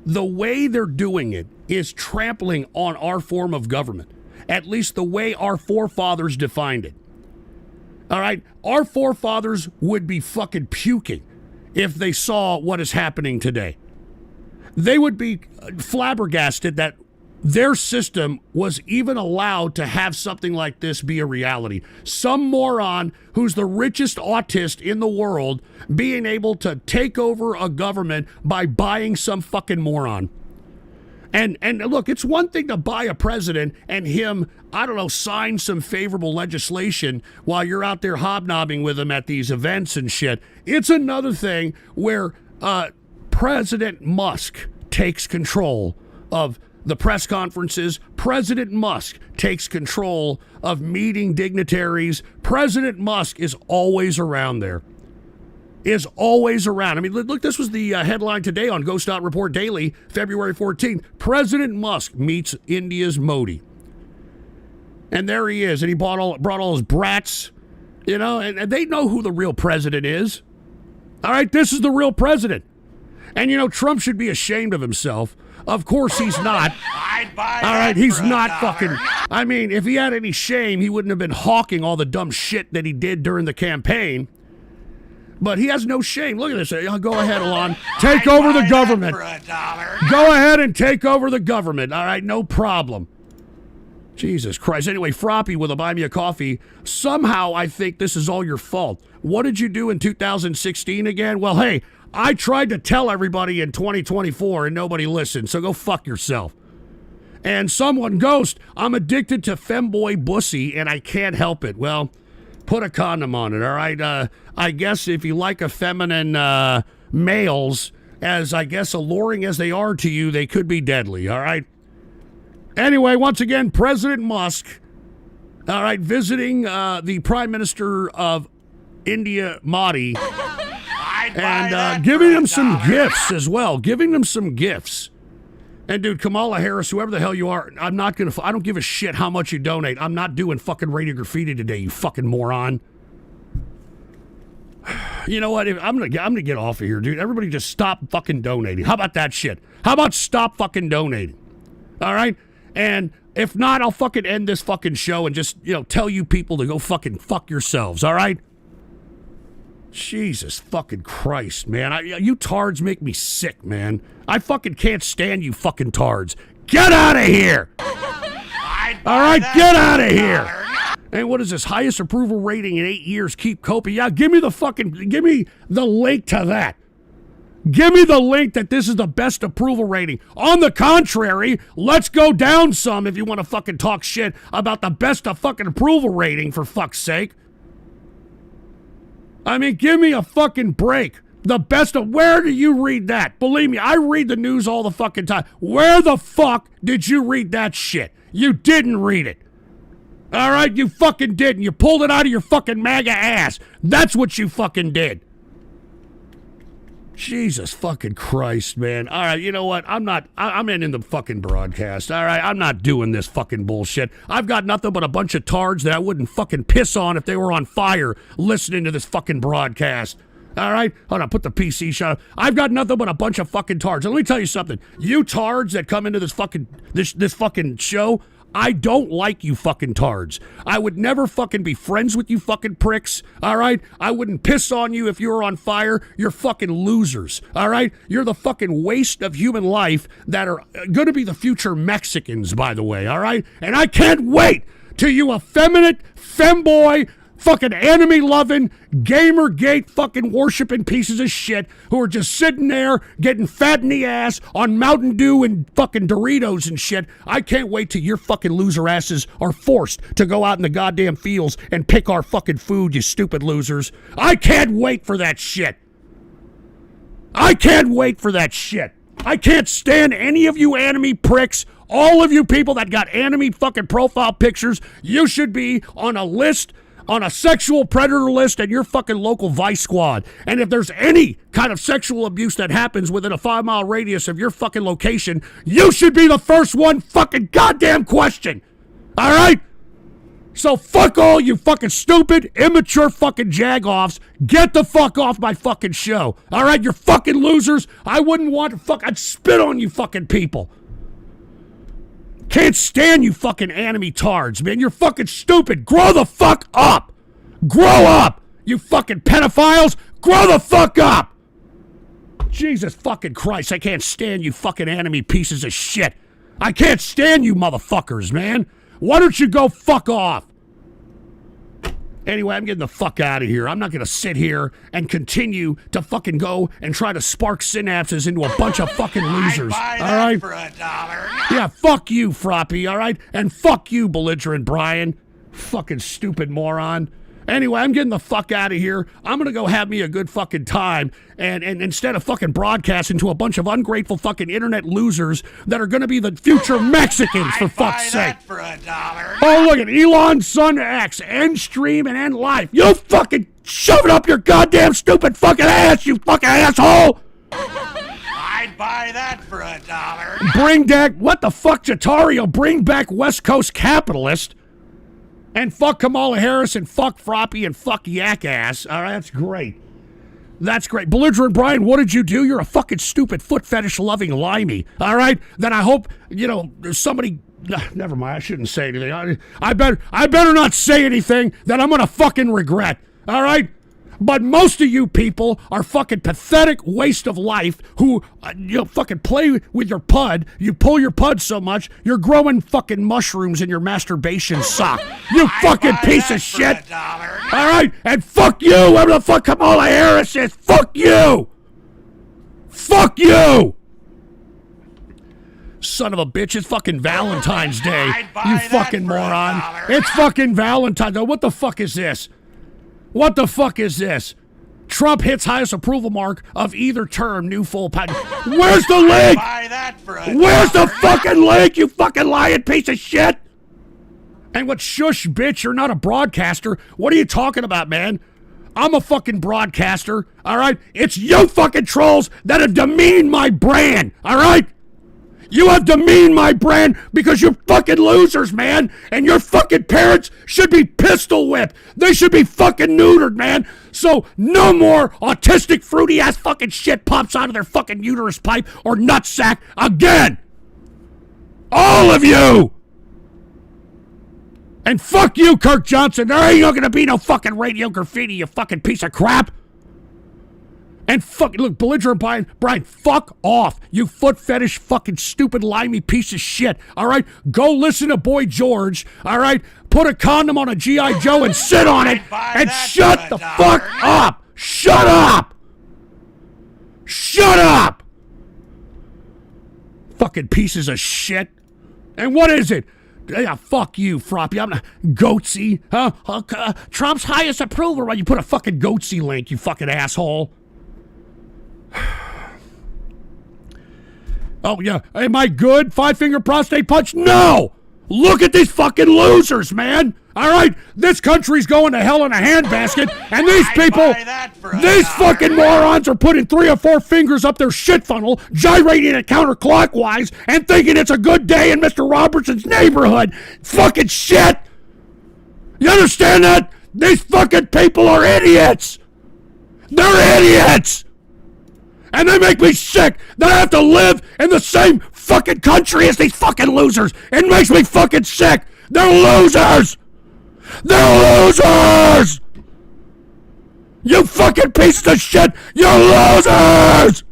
the way they're doing it is trampling on our form of government, at least the way our forefathers defined it. All right? Our forefathers would be fucking puking if they saw what is happening today. They would be flabbergasted that their system was even allowed to have something like this be a reality. Some moron who's the richest autist in the world being able to take over a government by buying some fucking moron. And look, it's one thing to buy a president and him, I don't know, sign some favorable legislation while you're out there hobnobbing with him at these events and shit. It's another thing where President Musk takes control of the press conferences. President Musk takes control of meeting dignitaries. President Musk is always around there. Is always around. I mean, look, this was the headline today on Ghost Report Daily, February 14th. President Musk meets India's Modi. And there he is. And he brought all his brats, you know, and they know who the real president is. All right, this is the real president. And, you know, Trump should be ashamed of himself. Of course he's not. I'd buy all right, that he's for not $1. fucking... I mean, if he had any shame, he wouldn't have been hawking all the dumb shit that he did during the campaign. But he has no shame. Look at this. Go ahead, Alon. Take over the government. For $1. Go ahead and take over the government. All right, no problem. Jesus Christ. Anyway, Froppy with a buy me a coffee. Somehow I think this is all your fault. What did you do in 2016 again? Well, hey, I tried to tell everybody in 2024 and nobody listened, so go fuck yourself. And someone, Ghost, I'm addicted to femboy bussy and I can't help it. Well, put a condom on it, all right? I guess if you like effeminate males, as I guess alluring as they are to you, they could be deadly, all right? Anyway, once again, President Musk, all right, visiting the Prime Minister of India, Modi, and giving him some gifts as well, giving them some gifts. And dude, Kamala Harris, whoever the hell you are, I don't give a shit how much you donate. I'm not doing fucking radio graffiti today, you fucking moron. You know what? I'm gonna get off of here, dude. Everybody just stop fucking donating. How about that shit? How about stop fucking donating? All right? And if not, I'll fucking end this fucking show and just, you know, tell you people to go fucking fuck yourselves, all right? Jesus fucking Christ, man. You tards make me sick, man. I fucking can't stand you fucking tards. Get out of here! All right, get out of here! And what is this? Highest approval rating in 8 years. Keep coping. Yeah, give me the link to that. Give me the link that this is the best approval rating. On the contrary, let's go down some if you want to fucking talk shit about the best of fucking approval rating, for fuck's sake. I mean, give me a fucking break. The best of... Where do you read that? Believe me, I read the news all the fucking time. Where the fuck did you read that shit? You didn't read it. All right, you fucking didn't. You pulled it out of your fucking MAGA ass. That's what you fucking did. Jesus fucking Christ, man. All right, you know what? I'm ending the fucking broadcast. All right, I'm not doing this fucking bullshit. I've got nothing but a bunch of tards that I wouldn't fucking piss on if they were on fire listening to this fucking broadcast. All right? Hold on, put the PC shut up. I've got nothing but a bunch of fucking tards. And let me tell you something. You tards that come into this fucking show, I don't like you fucking tards. I would never fucking be friends with you fucking pricks, all right? I wouldn't piss on you if you were on fire. You're fucking losers, all right? You're the fucking waste of human life that are going to be the future Mexicans, by the way, all right? And I can't wait till you effeminate, femboy, fucking enemy-loving, Gamergate fucking worshiping pieces of shit who are just sitting there getting fat in the ass on Mountain Dew and fucking Doritos and shit. I can't wait till your fucking loser asses are forced to go out in the goddamn fields and pick our fucking food, you stupid losers. I can't wait for that shit. I can't wait for that shit. I can't stand any of you enemy pricks. All of you people that got enemy fucking profile pictures, you should be on a list, on a sexual predator list at your fucking local vice squad. And if there's any kind of sexual abuse that happens within a 5-mile radius of your fucking location, you should be the first one fucking goddamn question. All right? So fuck all you fucking stupid, immature fucking jagoffs. Get the fuck off my fucking show. All right, you're fucking losers. I wouldn't want to I'd spit on you fucking people. Can't stand you fucking enemy tards, man. You're fucking stupid. Grow the fuck up. Grow up. You fucking pedophiles. Grow the fuck up. Jesus fucking Christ, I can't stand you fucking enemy pieces of shit. I can't stand you motherfuckers, man. Why don't you go fuck off? Anyway, I'm getting the fuck out of here. I'm not going to sit here and continue to fucking go and try to spark synapses into a bunch of fucking losers. I'd buy all that right? for $1. Yeah, fuck you, Froppy, all right? And fuck you, belligerent Brian. Fucking stupid moron. Anyway, I'm getting the fuck out of here. I'm going to go have me a good fucking time. And instead of fucking broadcasting to a bunch of ungrateful fucking internet losers that are going to be the future Mexicans, for fuck's sake. I'd buy that for $1. Oh, look at Elon, Son X, End Stream, and End Life. You fucking shove it up your goddamn stupid fucking ass, you fucking asshole! I'd buy that for $1. Bring back, what the fuck, Jatario? Bring back West Coast Capitalist. And fuck Kamala Harris and fuck Froppy and fuck Yakass. All right, that's great. That's great. Belligerent Brian, what did you do? You're a fucking stupid foot fetish loving limey. All right? Then I hope, somebody... Never mind, I shouldn't say anything. I better not say anything that I'm going to fucking regret. All right? But most of you people are fucking pathetic waste of life who, fucking play with your pud. You pull your pud so much, you're growing fucking mushrooms in your masturbation sock. You fucking piece of shit. All right? And fuck you, whoever the fuck Kamala Harris is. Fuck you. Fuck you. Son of a bitch, it's fucking Valentine's Day. You fucking moron. It's fucking Valentine's Day. What the fuck is this? What the fuck is this? Trump hits highest approval mark of either term, new full patent. Where's the link? Where's the fucking link, you fucking lying piece of shit? And what, shush, bitch, you're not a broadcaster. What are you talking about, man? I'm a fucking broadcaster, all right? It's you fucking trolls that have demeaned my brand, all right? You have demeaned my brand because you're fucking losers, man. And your fucking parents should be pistol whipped. They should be fucking neutered, man. So no more autistic, fruity ass fucking shit pops out of their fucking uterus pipe or nutsack again. All of you. And fuck you, Kirk Johnson. There ain't gonna be no fucking radio graffiti, you fucking piece of crap. And look, belligerent Brian, fuck off, you foot fetish fucking stupid limey piece of shit, all right? Go listen to Boy George, all right? Put a condom on a G.I. Joe and sit on it and shut the fuck up. Shut up. Shut up. Fucking pieces of shit. And what is it? Yeah, fuck you, Froppy. I'm not goatsy, huh? Trump's highest approval, right? You put a fucking goatsy link, you fucking asshole. Oh, yeah. Am I good? 5-finger prostate punch? No! Look at these fucking losers, man! All right? This country's going to hell in a handbasket, and these people, these fucking morons are putting 3 or 4 fingers up their shit funnel, gyrating it counterclockwise, and thinking it's a good day in Mr. Robertson's neighborhood. Fucking shit! You understand that? These fucking people are idiots! They're idiots! And they make me sick that I have to live in the same fucking country as these fucking losers. It makes me fucking sick. They're losers. They're losers. You fucking pieces of shit. You're losers.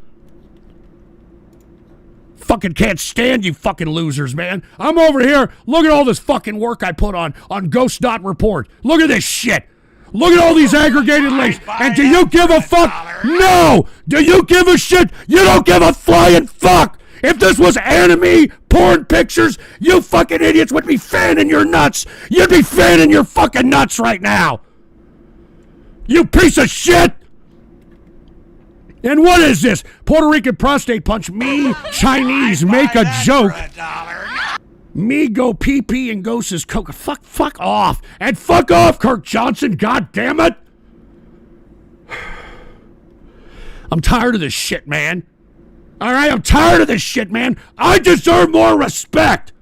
Fucking can't stand you fucking losers, man. I'm over here. Look at all this fucking work I put on Ghost.Report. Look at this shit. Look at all these aggregated links. And do you give a fuck? No! Do you give a shit? You don't give a flying fuck! If this was anime porn pictures, you fucking idiots would be fanning your nuts! You'd be fanning your fucking nuts right now! You piece of shit! And what is this? Puerto Rican prostate punch, me, Chinese, make a joke. Me go pee-pee and Ghost is coke. Fuck off. And fuck off, Kirk Johnson, god damn it. I'm tired of this shit, man. All right, I'm tired of this shit, man. I deserve more respect.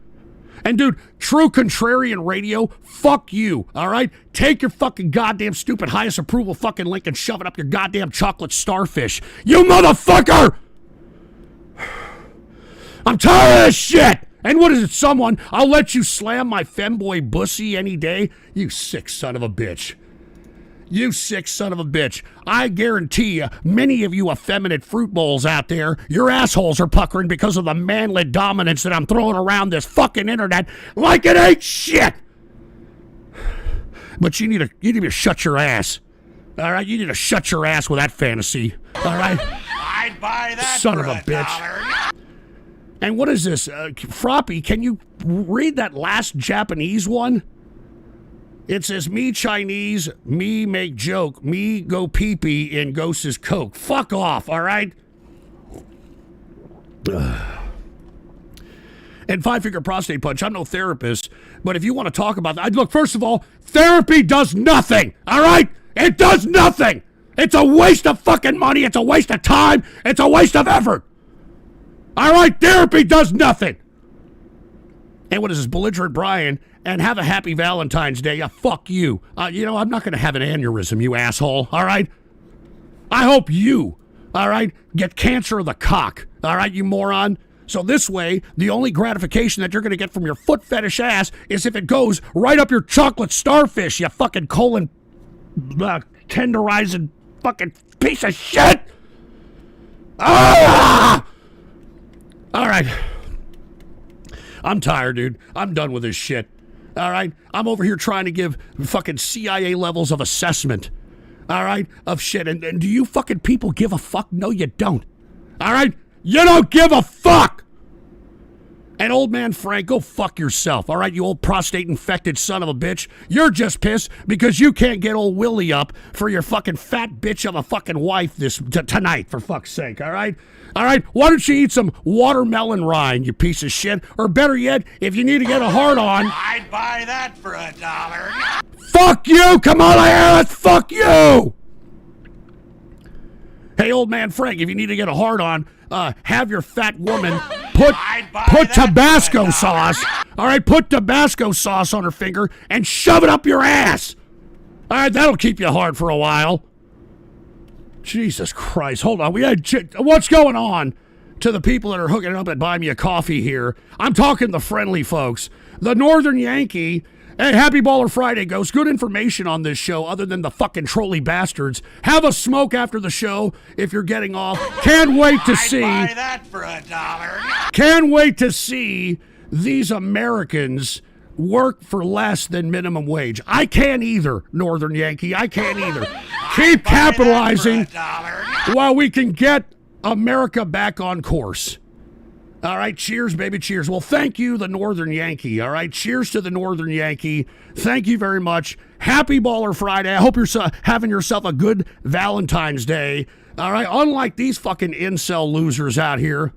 And dude, true contrarian radio, fuck you, all right? Take your fucking goddamn stupid highest approval fucking link and shove it up your goddamn chocolate starfish. You motherfucker! I'm tired of this shit! And what is it, someone? I'll let you slam my femboy bussy any day? You sick son of a bitch. You sick son of a bitch. I guarantee you, many of you effeminate fruit bowls out there, your assholes are puckering because of the manly dominance that I'm throwing around this fucking internet like it ain't shit. But you need to shut your ass. All right? You need to shut your ass with that fantasy. All right? I'd buy that son for of a bitch. $1. And what is this? Froppy, can you read that last Japanese one? It says, me Chinese, me make joke, me go pee-pee in Ghost is Coke. Fuck off, all right? And five-finger prostate punch, I'm no therapist, but if you want to talk about that, look, first of all, therapy does nothing, all right? It does nothing. It's a waste of fucking money. It's a waste of time. It's a waste of effort. All right? Therapy does nothing. And what is this, belligerent Brian? And have a happy Valentine's Day. Yeah, fuck you. I'm not going to have an aneurysm, you asshole. All right? I hope you, all right, get cancer of the cock. All right, you moron? So this way, the only gratification that you're going to get from your foot fetish ass is if it goes right up your chocolate starfish, you fucking colon tenderizing fucking piece of shit. Ah! All right. I'm tired, dude. I'm done with this shit. All right? I'm over here trying to give fucking CIA levels of assessment. All right? Of shit. And do you fucking people give a fuck? No, you don't. All right? You don't give a fuck. And old man Frank, go fuck yourself. All right, you old prostate-infected son of a bitch. You're just pissed because you can't get old Willie up for your fucking fat bitch of a fucking wife tonight, for fuck's sake, all right? All right, why don't you eat some watermelon rind, you piece of shit? Or better yet, if you need to get a hard on, I'd buy that for $1. fuck you, Kamala Harris, fuck you! Hey, old man Frank, if you need to get a hard on, have your fat woman put Tabasco sauce, all right, put Tabasco sauce on her finger and shove it up your ass. All right, that'll keep you hard for a while. Jesus Christ, hold on. What's going on to the people that are hooking up and buying me a coffee here? I'm talking the friendly folks. The Northern Yankee. Hey, happy Baller Friday, Ghost. Good information on this show other than the fucking trolley bastards. Have a smoke after the show if you're getting off. Can't wait to see. I'd buy that for $1. Can't wait to see these Americans work for less than minimum wage. I can't either, Northern Yankee. I can't either. Keep capitalizing while we can get America back on course. All right, cheers, baby, cheers. Well, thank you, the Northern Yankee, all right? Cheers to the Northern Yankee. Thank you very much. Happy Baller Friday. I hope you're having yourself a good Valentine's Day, all right? Unlike these fucking incel losers out here.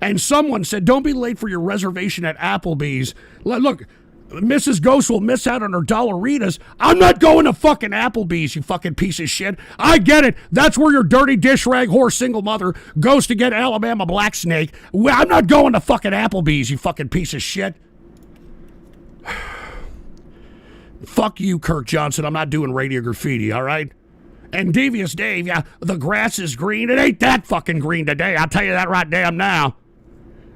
And someone said, don't be late for your reservation at Applebee's. Look, Mrs. Ghost will miss out on her Dollaritas. I'm not going to fucking Applebee's, you fucking piece of shit. I get it. That's where your dirty dish rag whore single mother goes to get Alabama black snake. Well, I'm not going to fucking Applebee's, you fucking piece of shit. Fuck you, Kirk Johnson. I'm not doing radio graffiti, all right? And Devious Dave, yeah, the grass is green. It ain't that fucking green today. I'll tell you that right damn now.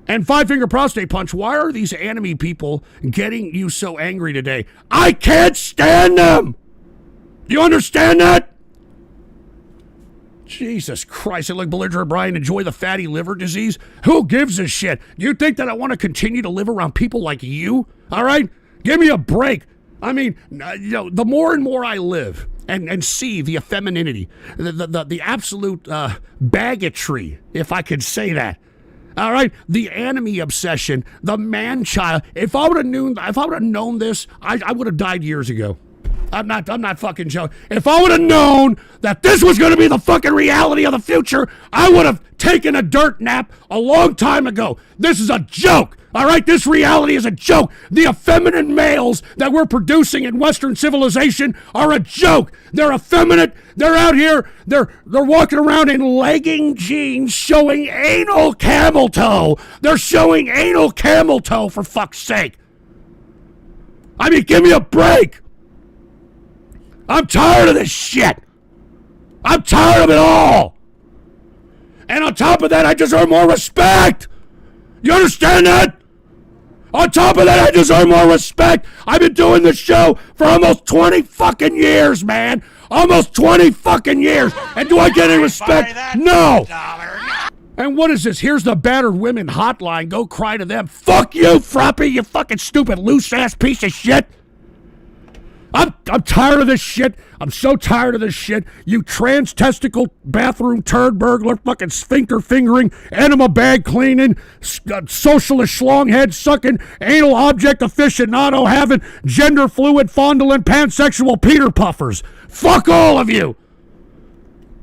And five-finger prostate punch, why are these enemy people getting you so angry today? I can't stand them! Do you understand that? Jesus Christ, I like belligerent Brian, enjoy the fatty liver disease? Who gives a shit? Do you think that I want to continue to live around people like you? All right? Give me a break. I mean, the more and more I live and see the effemininity, the absolute baggotry, if I could say that. All right, the enemy obsession, the man-child. If I would have known this, I would have died years ago. I'm not fucking joking. If I would have known that this was going to be the fucking reality of the future, I would have taken a dirt nap a long time ago. This is a joke. All right, this reality is a joke. The effeminate males that we're producing in Western civilization are a joke. They're effeminate. They're out here. They're walking around in legging jeans showing anal camel toe. They're showing anal camel toe, for fuck's sake. I mean, give me a break. I'm tired of this shit. I'm tired of it all. And on top of that, I deserve more respect. You understand that? On top of that, I deserve more respect. I've been doing this show for almost 20 fucking years, man. Almost 20 fucking years. And do I get any respect? No. And what is this? Here's the battered women hotline. Go cry to them. Fuck you, Froppy, you fucking stupid loose-ass piece of shit. I'm tired of this shit. I'm so tired of this shit. You trans-testicle bathroom turd burglar, fucking sphincter fingering, enema bag cleaning, socialist schlonghead sucking, anal object aficionado having, gender fluid fondling, pansexual Peter Puffers. Fuck all of you.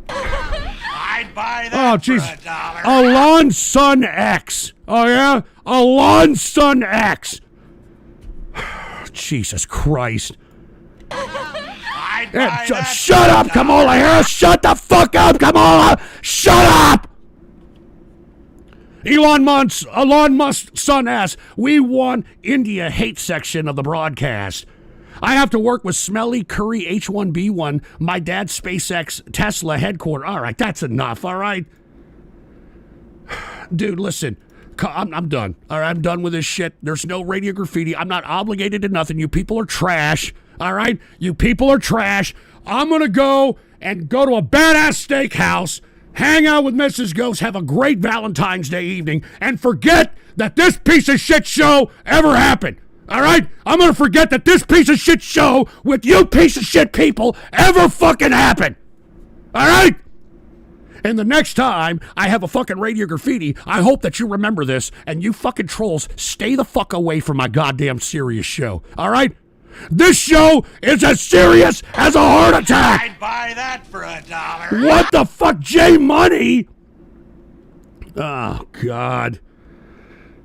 I'd buy that for $1. Alon Son X. Oh, yeah? Alon Son X. Jesus Christ. Shut up, Kamala Harris! Shut the fuck up, Kamala! Shut up! Elon Musk's son asks, we won India hate section of the broadcast. I have to work with Smelly Curry H1B1, my dad's SpaceX Tesla headquarters. All right, that's enough, all right? Dude, listen. I'm done. All right, I'm done with this shit. There's no radio graffiti. I'm not obligated to nothing. You people are trash. All right? You people are trash. I'm going to go to a badass steakhouse, hang out with Mrs. Ghost, have a great Valentine's Day evening, and forget that this piece of shit show ever happened. All right? I'm going to forget that this piece of shit show with you piece of shit people ever fucking happened. All right? And the next time I have a fucking radio graffiti, I hope that you remember this, and you fucking trolls stay the fuck away from my goddamn serious show. All right? This show is as serious as a heart attack. I'd buy that for $1. What the fuck, J Money? Oh, God.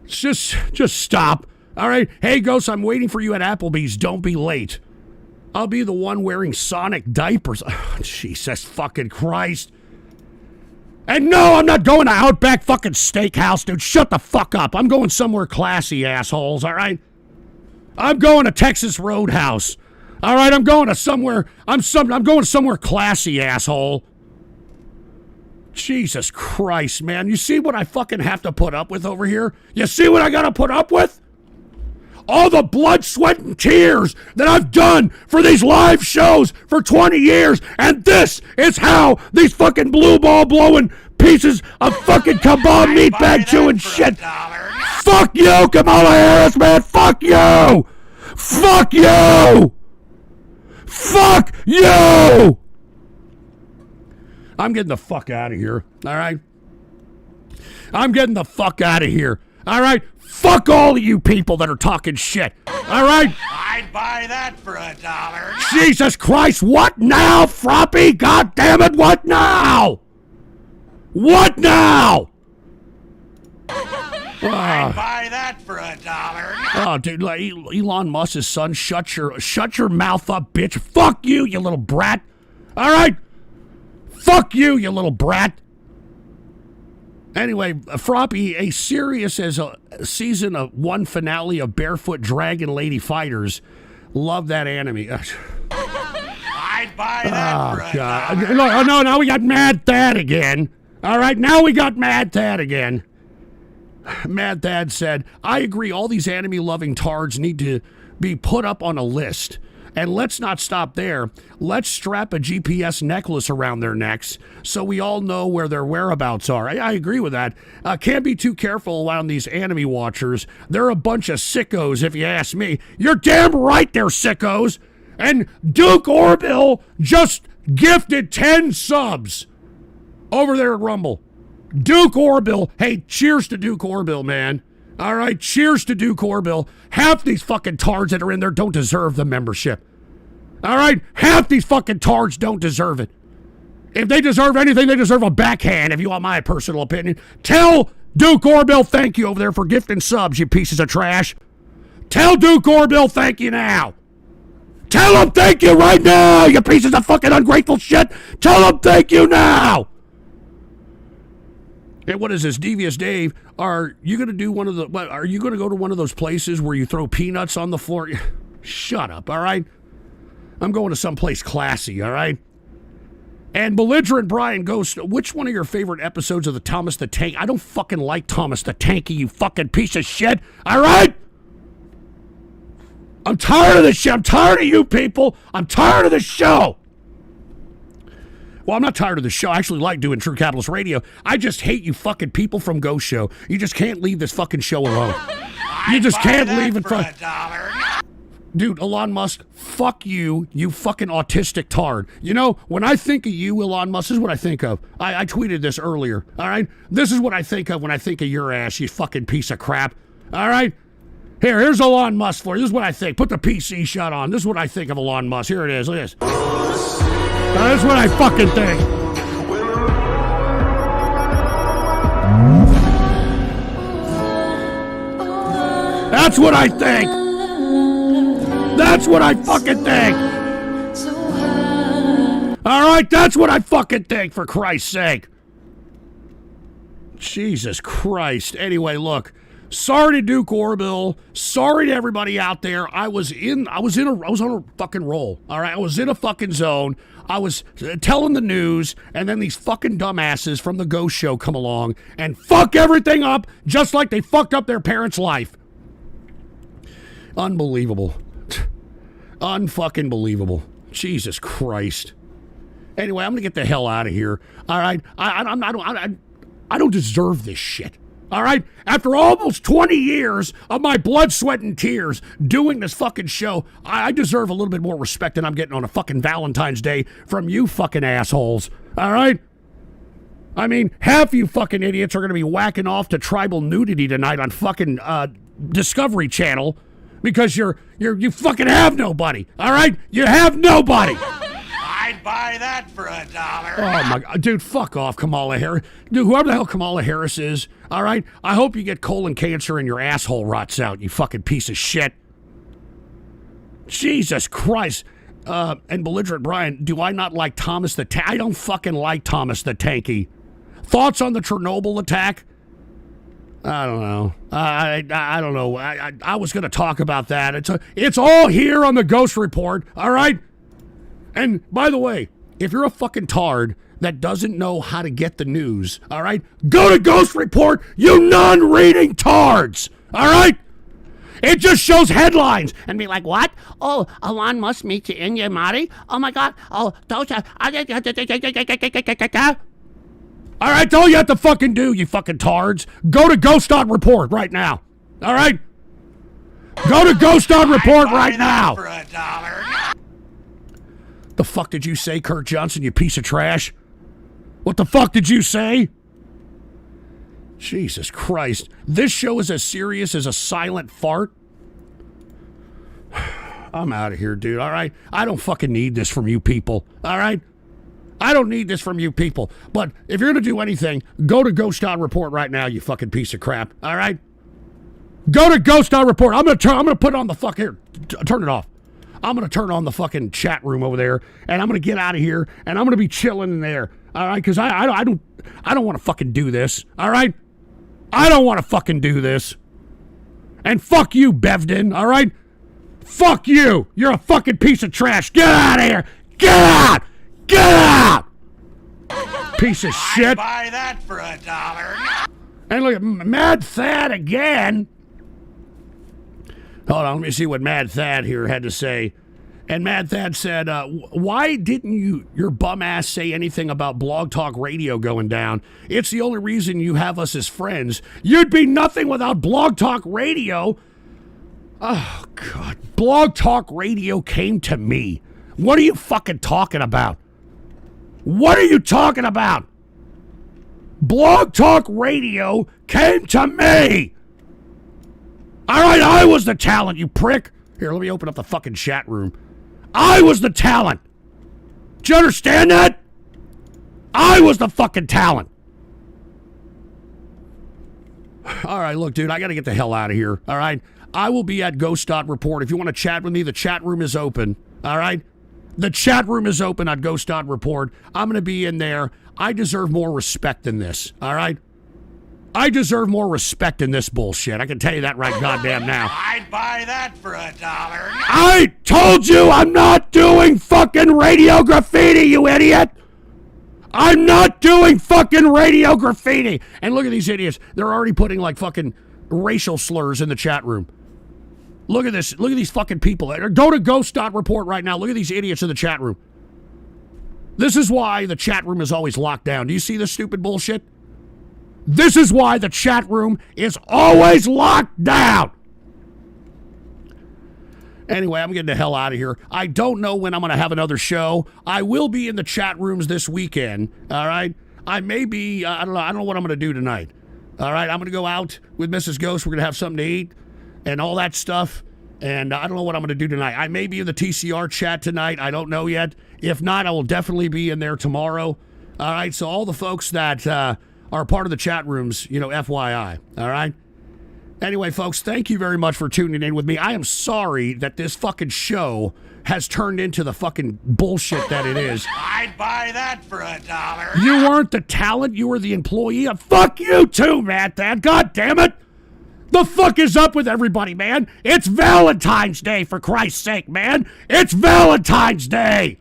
Just stop. All right? Hey, Ghost, I'm waiting for you at Applebee's. Don't be late. I'll be the one wearing Sonic diapers. Oh, Jesus fucking Christ. And no, I'm not going to Outback fucking Steakhouse, dude. Shut the fuck up. I'm going somewhere classy, assholes, all right? I'm going to Texas Roadhouse. All right, I'm going somewhere classy, asshole. Jesus Christ, man. You see what I fucking have to put up with over here? You see what I got to put up with? All the blood, sweat, and tears that I've done for these live shows for 20 years, and this is how these fucking blue ball blowing pieces of fucking kebab meatbag chewing shit. Fuck you, Kamala Harris, man. Fuck you. Fuck you. Fuck you. I'm getting the fuck out of here. All right? I'm getting the fuck out of here. All right? Fuck all of you people that are talking shit. All right? I'd buy that for $1. Jesus Christ, what now, Froppy? God damn it, what now? What now? I'd buy that for $1. Oh, dude, like Elon Musk's son, shut your mouth up, bitch. Fuck you, you little brat. All right? Fuck you, you little brat. Anyway, Froppy, as serious as a season of 1 finale of Barefoot Dragon Lady Fighters. Love that anime. I'd buy that for $1. God. No, now we got Mad Thad again. All right, now we got Mad Thad again. Mad Thad said, I agree, all these anime-loving tards need to be put up on a list. And let's not stop there. Let's strap a GPS necklace around their necks so we all know where their whereabouts are. I agree with that. Can't be too careful around these anime watchers. They're a bunch of sickos, if you ask me. You're damn right they're sickos. And Duke Orville just gifted 10 subs over there at Rumble. Duke Orville. Hey, cheers to Duke Orville, man. All right, cheers to Duke Orville. Half these fucking tards that are in there don't deserve the membership. All right, half these fucking tards don't deserve it. If they deserve anything, they deserve a backhand, if you want my personal opinion. Tell Duke Orville thank you over there for gifting subs, you pieces of trash. Tell Duke Orville thank you now. Tell him thank you right now, you pieces of fucking ungrateful shit. Tell him thank you now. Hey, what is this, Devious Dave? Are you going to go to one of those places where you throw peanuts on the floor? Shut up, all right? I'm going to someplace classy, all right? And Belligerent Brian goes, which one of your favorite episodes of the Thomas the Tank? I don't fucking like Thomas the Tanky, you fucking piece of shit, all right? I'm tired of this shit. I'm tired of you people. I'm tired of this show. Well, I'm not tired of the show. I actually like doing True Capitalist Radio. I just hate you fucking people from Ghost Show. You just can't leave this fucking show alone. You just can't leave it for $1. Dude, Elon Musk, fuck you, you fucking autistic tard. You know, when I think of you, Elon Musk, this is what I think of. I tweeted this earlier, all right? This is what I think of when I think of your ass, you fucking piece of crap, all right? Here's Elon Musk for you. This is what I think. Put the PC shot on. This is what I think of Elon Musk. Here it is. Look at this. That's what I fucking think. That's what I think. That's what I fucking think. All right, that's what I fucking think, for Christ's sake. Jesus Christ. Anyway, look. Sorry to Duke Orville. Sorry to everybody out there. I was on a fucking roll. All right, I was in a fucking zone. I was telling the news, and then these fucking dumbasses from the Ghost Show come along and fuck everything up, just like they fucked up their parents' life. Unbelievable. Unfucking believable. Jesus Christ. Anyway, I'm gonna get the hell out of here. All right, I don't deserve this shit. All right? After almost 20 years of my blood, sweat, and tears doing this fucking show, I deserve a little bit more respect than I'm getting on a fucking Valentine's Day from you fucking assholes. All right? I mean, half you fucking idiots are going to be whacking off to tribal nudity tonight on fucking Discovery Channel because you fucking have nobody. All right? You have nobody. I'd buy that for $1. Oh my God, dude, fuck off, Kamala Harris. Dude, whoever the hell Kamala Harris is, all right? I hope you get colon cancer and your asshole rots out, you fucking piece of shit. Jesus Christ. And Belligerent Brian, do I not like Thomas the Tank? I don't fucking like Thomas the Tanky. Thoughts on the Chernobyl attack? I don't know. I don't know. I was going to talk about that. It's all here on the Ghost Report, all right? And by the way, if you're a fucking tard that doesn't know how to get the news, all right, go to Ghost Report, you non-reading tards, all right? It just shows headlines and be like, what? Oh, Elon Musk meets India Mari? Oh my God. Oh, those are... All right, that's all you have to fucking do, you fucking tards. Go to Ghost.Report right now, all right? Go to Ghost.Report right now. For $1. The fuck did you say, Kurt Johnson, you piece of trash? What the fuck did you say? Jesus Christ. This show is as serious as a silent fart. I'm out of here, dude, all right? I don't fucking need this from you people, all right? I don't need this from you people. But if you're going to do anything, go to Ghost.Report right now, you fucking piece of crap, all right? Go to Ghost.Report. I'm going to put on the fuck here. Turn it off. I'm going to turn on the fucking chat room over there, and I'm going to get out of here, and I'm going to be chilling in there, all right? Because I don't want to fucking do this, all right? I don't want to fucking do this. And fuck you, Bevden, all right? Fuck you. You're a fucking piece of trash. Get out of here. Get out. Get out. Piece of shit. I'd buy that for $1. And look at Mad Thad again. Hold on, let me see what Mad Thad here had to say. And Mad Thad said, why didn't your bum ass say anything about Blog Talk Radio going down? It's the only reason you have us as friends. You'd be nothing without Blog Talk Radio. Oh, God. Blog Talk Radio came to me. What are you fucking talking about? What are you talking about? Blog Talk Radio came to me. All right, I was the talent, you prick. Here, let me open up the fucking chat room. I was the talent. Do you understand that? I was the fucking talent. All right, look, dude, I got to get the hell out of here. All right? I will be at Ghost.Report. If you want to chat with me, the chat room is open. All right? The chat room is open at Ghost.Report. I'm going to be in there. I deserve more respect than this. All right? I deserve more respect in this bullshit. I can tell you that right goddamn now. I'd buy that for $1. I told you I'm not doing fucking radio graffiti, you idiot! I'm not doing fucking radio graffiti! And look at these idiots. They're already putting like fucking racial slurs in the chat room. Look at this. Look at these fucking people. Go to Ghost.report right now. Look at these idiots in the chat room. This is why the chat room is always locked down. Do you see this stupid bullshit? This is why the chat room is always locked down. Anyway, I'm getting the hell out of here. I don't know when I'm going to have another show. I will be in the chat rooms this weekend, all right? I may be, I don't know what I'm going to do tonight. All right, I'm going to go out with Mrs. Ghost. We're going to have something to eat and all that stuff. And I don't know what I'm going to do tonight. I may be in the TCR chat tonight. I don't know yet. If not, I will definitely be in there tomorrow. All right, so all the folks that are part of the chat rooms, you know, FYI. All right? Anyway, folks, thank you very much for tuning in with me. I am sorry that this fucking show has turned into the fucking bullshit that it is. I'd buy that for $1. You weren't the talent. You were the employee. Fuck you too, Matt Dad. God damn it. The fuck is up with everybody, man? It's Valentine's Day, for Christ's sake, man. It's Valentine's Day.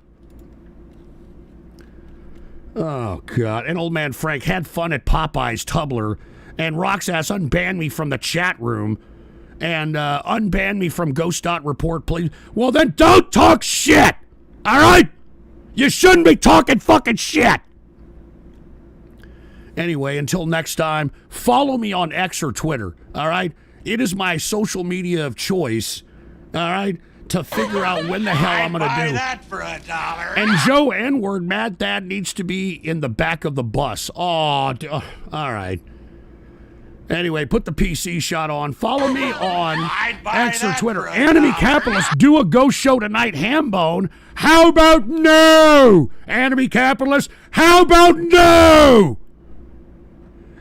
Oh, God. And old man Frank had fun at Popeye's Tumblr, and Roxass unbanned me from the chat room, and unbanned me from Ghost.report, please. Well, then don't talk shit, all right? You shouldn't be talking fucking shit. Anyway, until next time, follow me on X or Twitter, all right? It is my social media of choice, all right, to figure out when the hell I'm going to do. I'd buy that for $1. And Joe N-word, Mad Dad, needs to be in the back of the bus. Oh, all right. Anyway, put the PC shot on. Follow me on X or Twitter. Enemy Capitalist, do a ghost show tonight, Hambone. How about no? Enemy Capitalist, how about no?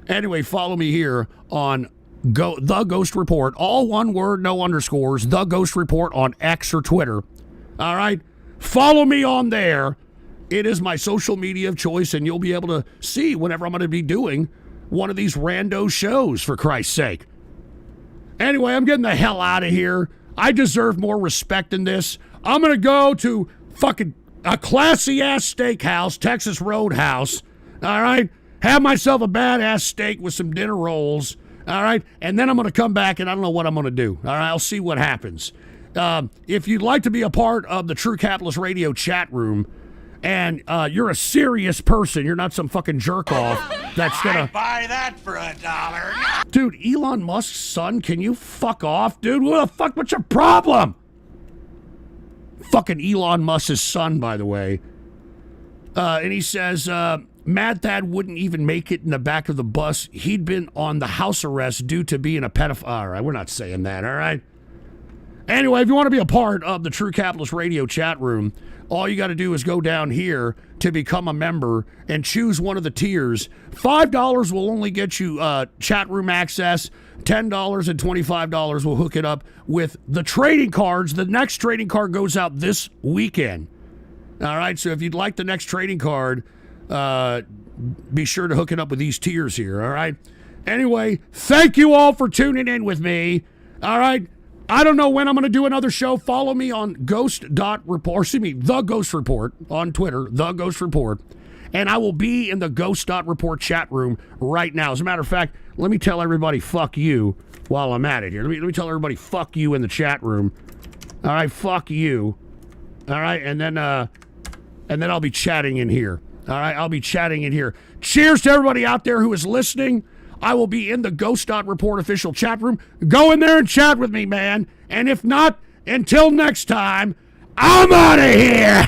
Anyway, follow me here on The Ghost Report. All one word, no underscores. The Ghost Report on X or Twitter. All right? Follow me on there. It is my social media of choice, and you'll be able to see whenever I'm going to be doing one of these rando shows, for Christ's sake. Anyway, I'm getting the hell out of here. I deserve more respect than this. I'm going to go to fucking a classy-ass steakhouse, Texas Roadhouse. All right? Have myself a badass steak with some dinner rolls, all right? And then I'm going to come back, and I don't know what I'm going to do, all right? I'll see what happens. If you'd like to be a part of the True Capitalist Radio chat room, and you're a serious person, you're not some fucking jerk-off that's going to... I'd buy that for $1. Dude, Elon Musk's son, can you fuck off, dude? What's your problem? Fucking Elon Musk's son, by the way. And he says... Mad Thad wouldn't even make it in the back of the bus. He'd been on the house arrest due to being a pedophile. All right, we're not saying that, all right? Anyway, if you want to be a part of the True Capitalist Radio chat room, all you got to do is go down here to become a member and choose one of the tiers. $5 will only get you chat room access. $10 and $25 will hook it up with the trading cards. The next trading card goes out this weekend. All right, so if you'd like the next trading card... be sure to hook it up with these tiers here, all right? Anyway, thank you all for tuning in with me, all right? I don't know when I'm going to do another show. Follow me on The Ghost Report on Twitter, The Ghost Report, and I will be in the Ghost.report chat room right now. As a matter of fact, let me tell everybody fuck you while I'm at it here. Let me tell everybody fuck you in the chat room. All right, fuck you. All right, and then I'll be chatting in here. All right, I'll be chatting in here. Cheers to everybody out there who is listening. I will be in the Ghost.report official chat room. Go in there and chat with me, man. And if not, until next time, I'm out of here.